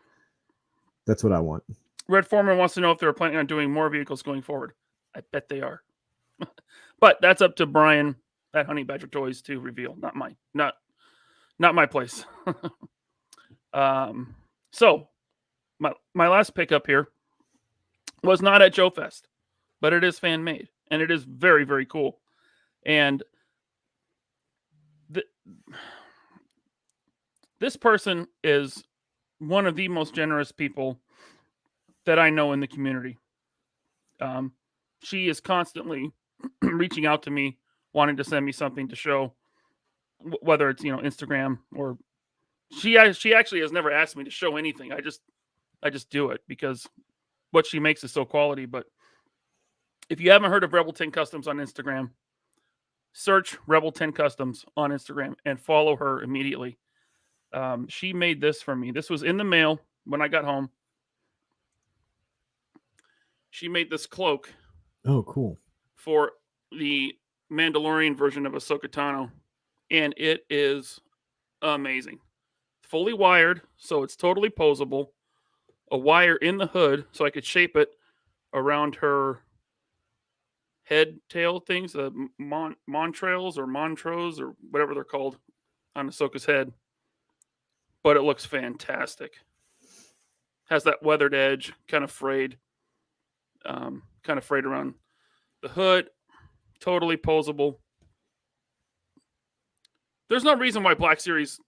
what I want. Red Foreman wants to know if they're planning on doing more vehicles going forward. I bet they are. But that's up to Brian at Honey Badger Toys to reveal, not mine. Not my place. So my last pickup here was not at Joefest, but it is fan made, and it is very, very cool. And this person is one of the most generous people that I know in the community. She is constantly reaching out to me, wanting to send me something to show, whether it's Instagram or she actually has never asked me to show anything. I just do it because what she makes is so quality. But if you haven't heard of Rebel 10 Customs on Instagram, search Rebel 10 Customs on Instagram and follow her immediately. She made this for me. This was in the mail when I got home. She made this cloak. Oh, cool. For the Mandalorian version of Ahsoka Tano. And it is amazing. Fully wired, so it's totally posable. A wire in the hood, so I could shape it around her head tail things, the Montrails or Montrose or whatever they're called on Ahsoka's head. But it looks fantastic. Has that weathered edge, kind of frayed around the hood. Totally posable. There's no reason why Black Series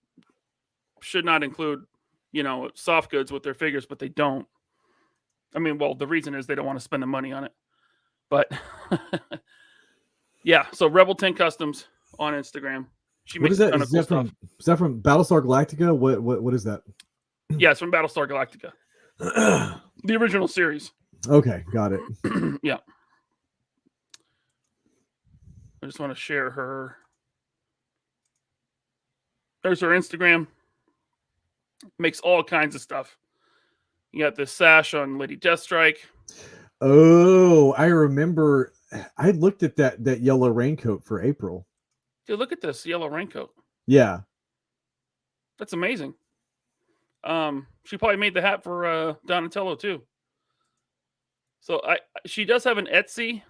should not include, soft goods with their figures, but they don't. I mean, well, the reason is they don't want to spend the money on it. But Yeah, so Rebel 10 Customs on Instagram. She What makes is that? a ton of cool stuff. Is that from Battlestar Galactica? What is that? Yeah, it's from Battlestar Galactica. The original series. Okay, got it. Yeah. I just want to share her. There's her Instagram. Makes all kinds of stuff. You got this sash on Lady Deathstrike. Oh, I remember. I looked at that yellow raincoat for April. Dude, look at this yellow raincoat. Yeah, that's amazing. She probably made the hat for Donatello too. So she does have an Etsy.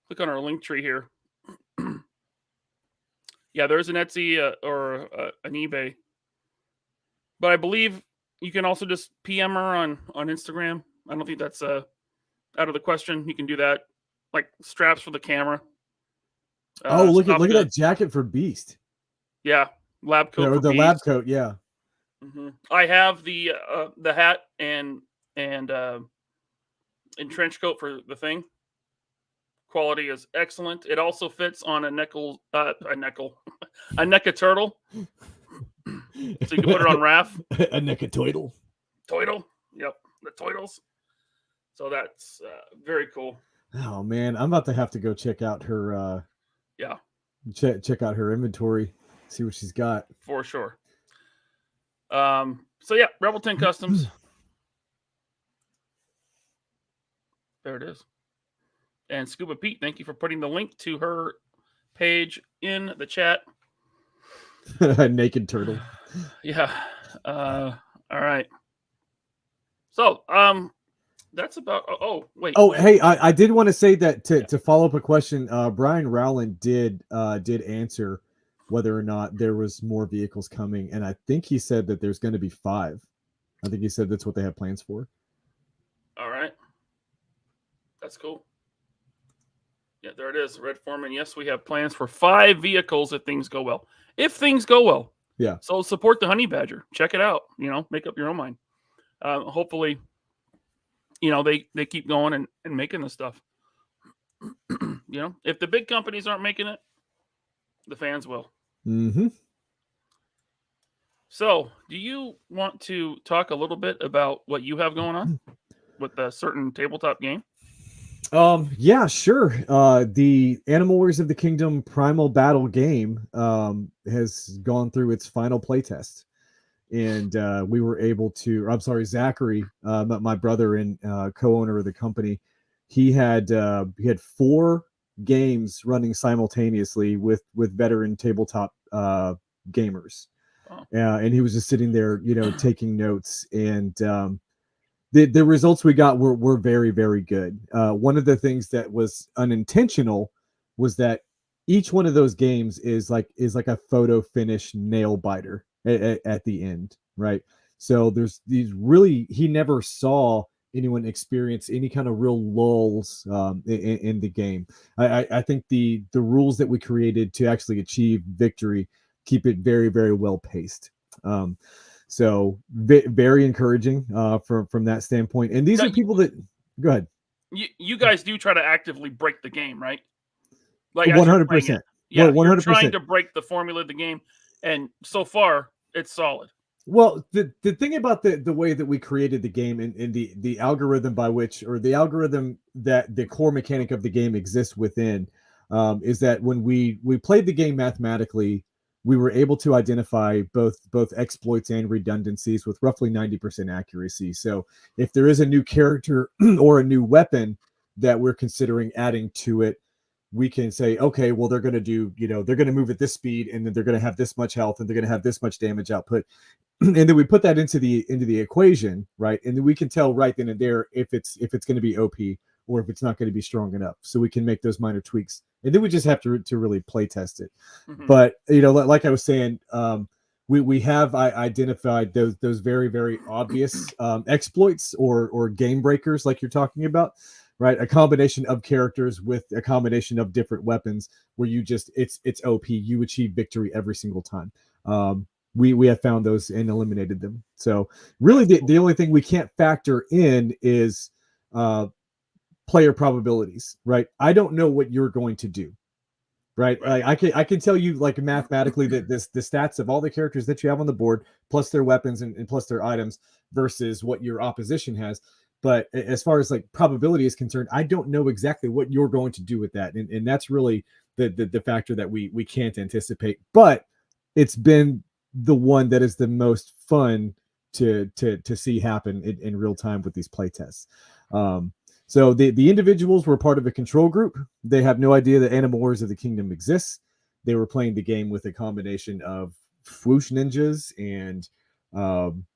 Click on our link tree here. Yeah, there's an Etsy or an eBay. But I believe you can also just PM her on Instagram. I don't think that's out of the question. You can do that. Like straps for the camera. Oh, look at that jacket for Beast. Yeah, lab coat. Or the Beast. Lab coat, yeah. Mm-hmm. I have the hat and trench coat for the thing. Quality is excellent. It also fits on a NECA turtle. So you can put it on Raph. A NECA toidle. Toidle. Yep, the toidles. So that's very cool. Oh man, I'm about to have to go check out her. Yeah. Check out her inventory. See what she's got. For sure. So yeah, Rebel 10 Customs. There it is. And Scuba Pete, thank you for putting the link to her page in the chat. Naked turtle. Yeah. All right. So, that's about. Oh, wait. Oh, hey, I did want to say that to follow up a question. Brian Rowland did answer whether or not there was more vehicles coming, and I think he said that there's going to be 5. I think he said that's what they have plans for. All right. That's cool. Yeah, there it is. Red Foreman. Yes, we have plans for 5 vehicles if things go well. If things go well. Yeah. So support the Honey Badger. Check it out. Make up your own mind. Hopefully, they keep going and making this stuff. If the big companies aren't making it, the fans will. Mm-hmm. So, do you want to talk a little bit about what you have going on with a certain tabletop game? Yeah, sure. The Animal Warriors of the Kingdom Primal Battle game has gone through its final playtest, and we were able to. I'm sorry, Zachary, my brother and co-owner of the company, he had 4 games running simultaneously with veteran tabletop gamers, and he was just sitting there, taking notes and. The results we got were very, very good. One of the things that was unintentional was that each one of those games is like a photo finish nail biter at the end, right? So there's these really, he never saw anyone experience any kind of real lulls in the game. I think the rules that we created to actually achieve victory keep it very, very well paced. So very encouraging from that standpoint. And these are people that go ahead. You guys do try to actively break the game, right? Like 100%. Yeah, 100%. You're trying to break the formula of the game, and so far it's solid. Well, the thing about the way that we created the game and the algorithm by which, or the algorithm that the core mechanic of the game exists within, is that when we played the game mathematically, we were able to identify both exploits and redundancies with roughly 90% accuracy. So if there is a new character or a new weapon that we're considering adding to it, we can say, okay, well, they're going to do, they're going to move at this speed, and then they're going to have this much health, and they're going to have this much damage output. And then we put that into the equation, right? And then we can tell right then and there if it's going to be OP or if it's not going to be strong enough. So we can make those minor tweaks. And then we just have to really play test it. Mm-hmm. But, like I was saying, we have identified those very, very obvious exploits or game breakers like you're talking about, right? A combination of characters with a combination of different weapons where you just, it's OP. You achieve victory every single time. We have found those and eliminated them. So really the only thing we can't factor in is player probabilities, right? I don't know what you're going to do, right? Like I can tell you like mathematically that the stats of all the characters that you have on the board, plus their weapons and plus their items versus what your opposition has. But as far as like probability is concerned, I don't know exactly what you're going to do with that. And that's really the factor that we can't anticipate. But it's been the one that is the most fun to see happen in real time with these play tests. So the individuals were part of a control group. They have no idea that Animal Wars of the Kingdom exists. They were playing the game with a combination of Swoosh Ninjas and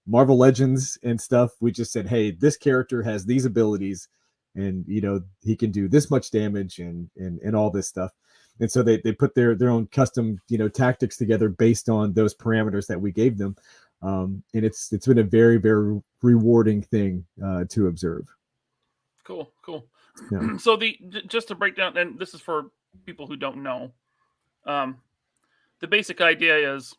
Marvel Legends and stuff. We just said, hey, this character has these abilities, and you know he can do this much damage and all this stuff. And so they put their own custom tactics together based on those parameters that we gave them. And it's been a very, very rewarding thing to observe. Cool. Yeah. So just to break down, and this is for people who don't know, the basic idea is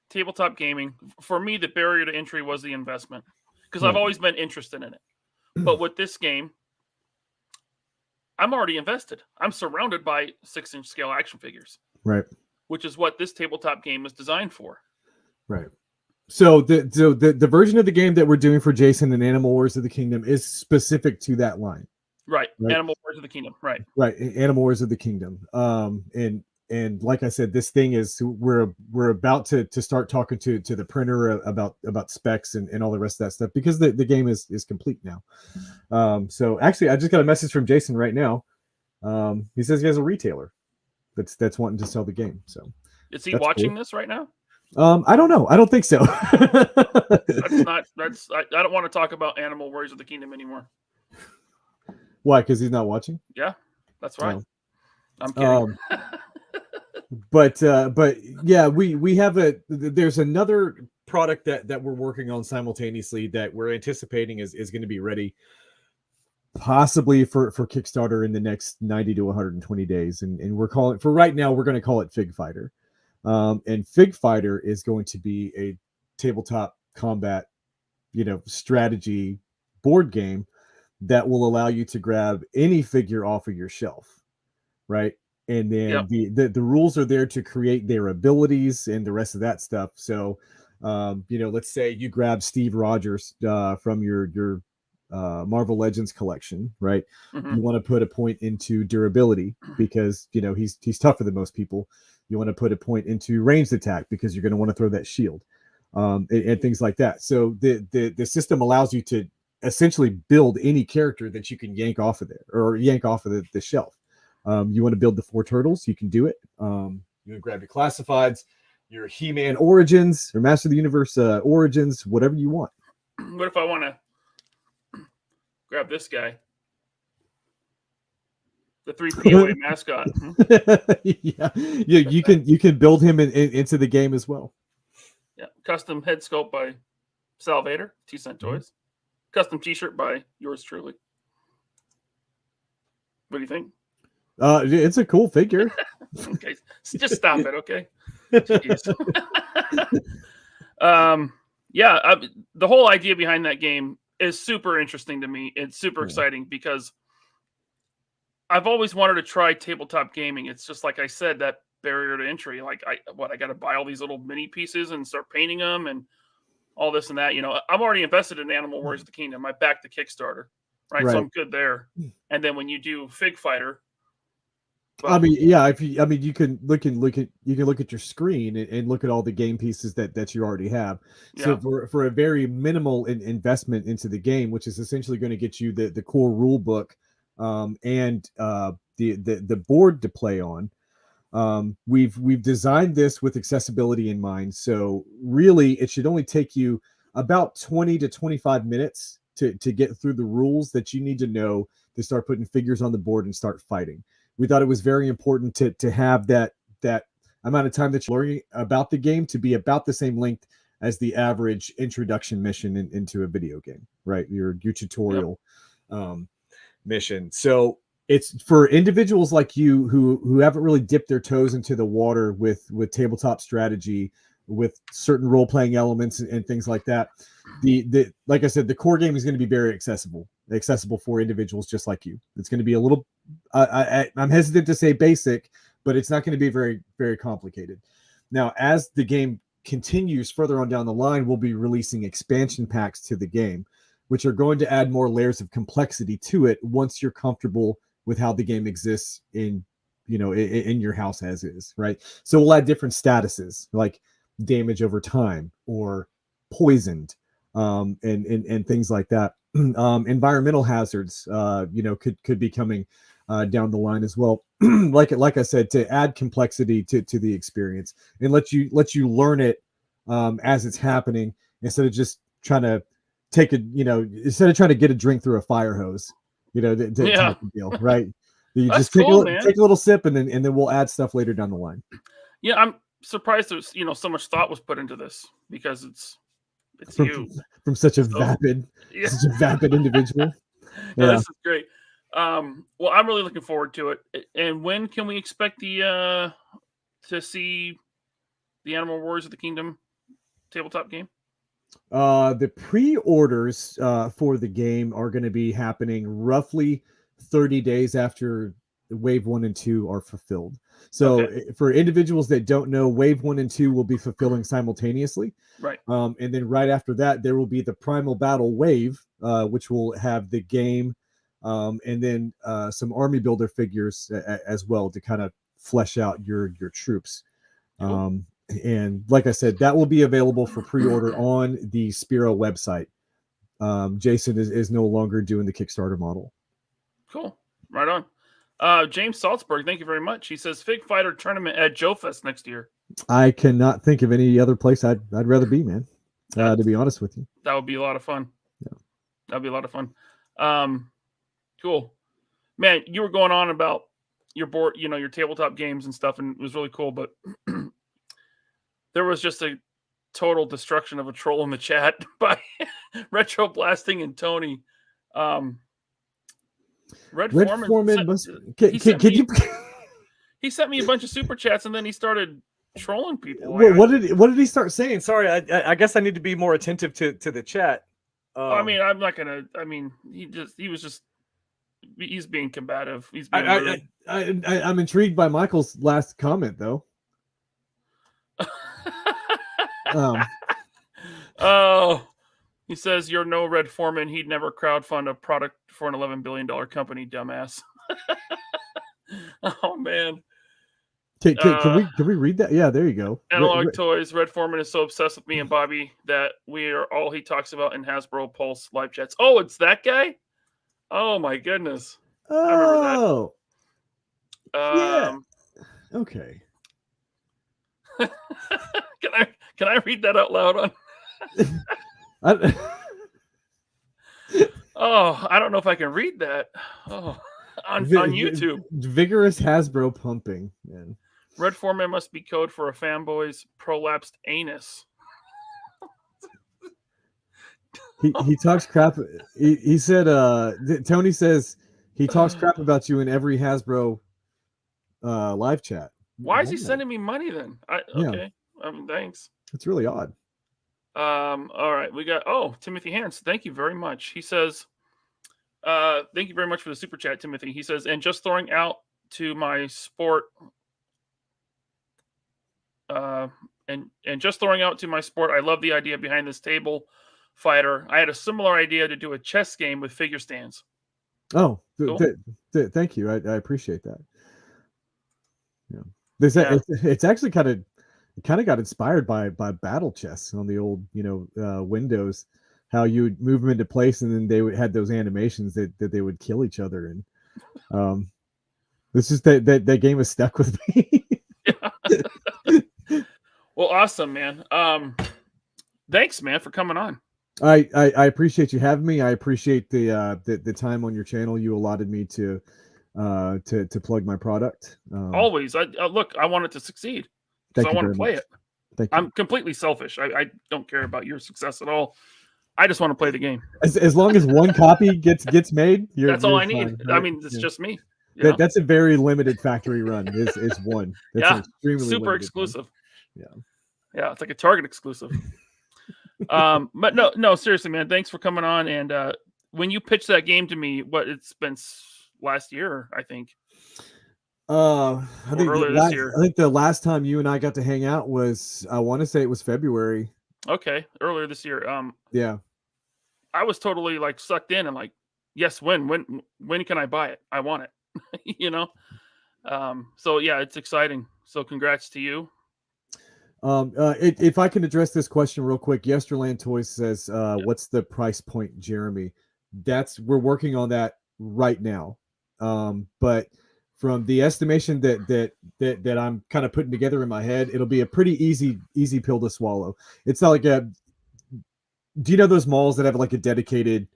tabletop gaming. For me, the barrier to entry was the investment, because I've always been interested in it. But with this game, I'm already invested. I'm surrounded by 6-inch scale action figures, right? Which is what this tabletop game is designed for, right? So the version of the game that we're doing for Jason and Animal Wars of the Kingdom is specific to that line. Right. Animal Wars of the Kingdom. Right. Animal Wars of the Kingdom. And like I said, this thing is we're about to start talking to the printer about specs and all the rest of that stuff, because the game is complete now. So actually, I just got a message from Jason right now. He says he has a retailer that's wanting to sell the game. So is he watching this right now? I don't know. I don't think so. I don't want to talk about Animal Wars of the Kingdom anymore. Why? Because he's not watching? Yeah, that's right. I'm kidding. But yeah, we have there's another product that we're working on simultaneously that we're anticipating is going to be ready possibly for Kickstarter in the next 90 to 120 days. And we're calling, for right now, we're going to call it Fig Fighter. And Fig Fighter is going to be a tabletop combat, strategy board game that will allow you to grab any figure off of your shelf, right? And then the rules are there to create their abilities and the rest of that stuff. So, let's say you grab Steve Rogers from your Marvel Legends collection, right? Mm-hmm. You want to put a point into durability because he's tougher than most people. You want to put a point into ranged attack because you're going to want to throw that shield, and things like that. So the system allows you to essentially build any character that you can yank off of there or yank off of the shelf. You want to build the 4 turtles, you can do it. You grab your classifieds, your He-Man origins, or Master of the Universe origins, whatever you want. What if I want to grab this guy? The 3POA mascot. Yeah, you can build him into the game as well. Yeah, custom head sculpt by Salvator, T-Cent Toys. Custom T-shirt by yours truly. What do you think? It's a cool figure. Okay, just stop it, okay? The whole idea behind that game is super interesting to me. It's super exciting because I've always wanted to try tabletop gaming. It's just like I said, that barrier to entry. Like I got to buy all these little mini pieces and start painting them and all this and that. I'm already invested in Animal Wars of the Kingdom. I backed the Kickstarter, right? So I'm good there. And then when you do Fig Fighter, you can look at your screen and look at all the game pieces that you already have. So for a very minimal investment into the game, which is essentially going to get you the core rule book and the board to play on. We've designed this with accessibility in mind. So really it should only take you about 20 to 25 minutes to get through the rules that you need to know to start putting figures on the board and start fighting. We thought it was very important to have that amount of time that you're learning about the game to be about the same length as the average introduction mission into a video game, right? Your tutorial mission. So it's for individuals like you who haven't really dipped their toes into the water with tabletop strategy with certain role-playing elements and things like that. The like I said, the core game is going to be very accessible for individuals just like you. It's going to be a little, I'm hesitant to say basic, but it's not going to be very, very complicated. Now, as the game continues further on down the line, we'll be releasing expansion packs to the game, which are going to add more layers of complexity to it once you're comfortable with how the game exists in your house as is, right? So we'll add different statuses like damage over time or poisoned, and things like that. Environmental hazards, could be coming down the line as well. like I said, to add complexity to the experience and let you learn it as it's happening, instead of just trying to instead of trying to get a drink through a fire hose, type of deal, right? You That's just take cool, take a little sip, and then we'll add stuff later down the line. Yeah, I'm surprised there's so much thought was put into this, because it's from such a vapid individual. No, this is great. Well, I'm really looking forward to it. And when can we expect to see the Animal Warriors of the Kingdom tabletop game? The pre-orders for the game are going to be happening roughly 30 days after wave 1 and 2 are fulfilled. So for individuals that don't know, wave 1 and 2 will be fulfilling simultaneously. Right. And then right after that, there will be the Primal Battle wave, which will have the game, and then some army builder figures as well to kind of flesh out your troops. Cool. And like I said, that will be available for pre-order on the Spiro website. Jason is no longer doing the Kickstarter model. Cool. Right on. James Salzberg, thank you very much. He says Fig Fighter tournament at Joefest next year. I cannot think of any other place I'd rather be, man. To be honest with you, that would be a lot of fun. Yeah, that'd be a lot of fun. Cool, man. You were going on about your board, your tabletop games and stuff, and it was really cool. But there was just a total destruction of a troll in the chat by Retro Blasting and Tony. Red Foreman must. He sent me a bunch of super chats, and then he started trolling people. What did he start saying? Sorry, I guess I need to be more attentive to the chat. I'm not gonna. He's being combative. He's being I'm intrigued by Michael's last comment, though. Oh, he says you're no Red Foreman. He'd never crowdfund a product for an $11 billion company, dumbass. Oh man. Can we read that? Yeah, there you go. Analog Toys. Red Foreman is so obsessed with me and Bobby that we are all he talks about in Hasbro Pulse live chats. Oh, it's that guy? Oh my goodness. Oh. I remember that. Yeah. Okay. Can I read that out loud on? Oh, I don't know if I can read that. Oh, on YouTube. Vigorous Hasbro pumping, man. Red Foreman must be code for a fanboy's prolapsed anus. He talks crap. He said Tony says he talks crap about you in every Hasbro live chat. Why is he sending me money then? Okay. Thanks. It's really odd. All right. We got Timothy Hans. Thank you very much. He says, thank you very much for the super chat, Timothy. He says, and just throwing out to my sport just throwing out to my sport, I love the idea behind this table fighter. I had a similar idea to do a chess game with figure stands. Oh, cool. Thank you. I appreciate that. Yeah. It's actually kind of got inspired by battle chess on the old, Windows, how you would move them into place and then they had those animations that they would kill each other. And this is that game is stuck with me. Well, awesome, man. Thanks, man, for coming on. I appreciate you having me. I appreciate the time on your channel you allotted me to plug my product. Always. I want it to succeed. Because I want to play it. I'm completely selfish. I don't care about your success at all. I just want to play the game. As long as one copy gets made, that's all I fine, need. right? I mean, it's just me. That's a very limited factory run. Is one. That's extremely super exclusive. One. Yeah. Yeah, it's like a Target exclusive. But no, seriously, man, thanks for coming on. And when you pitched that game to me, it's been last year, I think. I think earlier this year. I think the last time you and I got to hang out was, I want to say it was February. Okay, earlier this year. Yeah, I was totally like sucked in and like, yes, when can I buy it? I want it. So yeah, it's exciting. So congrats to you. If I can address this question real quick, Yesterland Toys says, what's the price point, Jeremy? We're working on that right now. But from the estimation that I'm kind of putting together in my head, it'll be a pretty easy pill to swallow. It's not like do you know those malls that have like a dedicated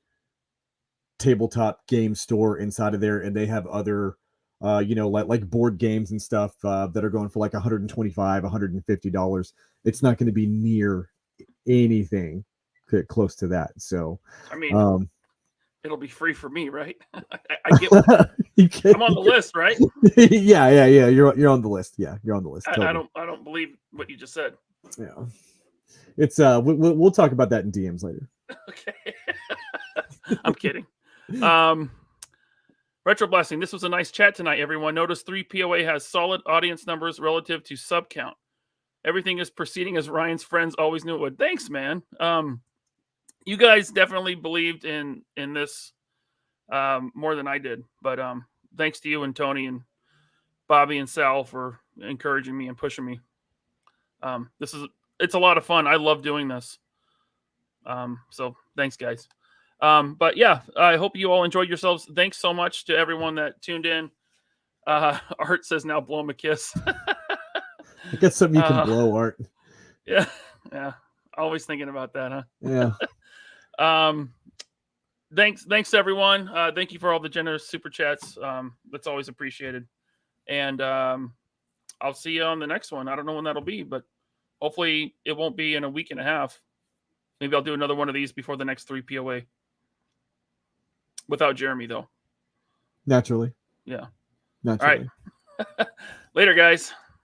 tabletop game store inside of there, and they have other like board games and stuff that are going for like $125, $150. It's not going to be near anything close to that. So I mean, it'll be free for me, right? I get I'm on the list, right? yeah. You're on the list. Yeah, you're on the list. Totally. I don't believe what you just said. Yeah, it's we'll talk about that in DMs later. Okay. I'm kidding. Retro Blasting, this was a nice chat tonight, everyone. Notice 3POA has solid audience numbers relative to sub count. Everything is proceeding as Ryan's friends always knew it would. Thanks, man. You guys definitely believed in this more than I did. But thanks to you and Tony and Bobby and Sal for encouraging me and pushing me. It's a lot of fun. I love doing this. So thanks, guys. But yeah, I hope you all enjoyed yourselves. Thanks so much to everyone that tuned in. Art says now blow him a kiss. I got something you can blow, Art. Yeah. Always thinking about that, huh? Yeah. Thanks everyone. Thank you for all the generous super chats. That's always appreciated. And I'll see you on the next one. I don't know when that'll be, but hopefully it won't be in a week and a half. Maybe I'll do another one of these before the next 3POA. Without Jeremy, though. Naturally. Yeah. Naturally. All right. Later, guys.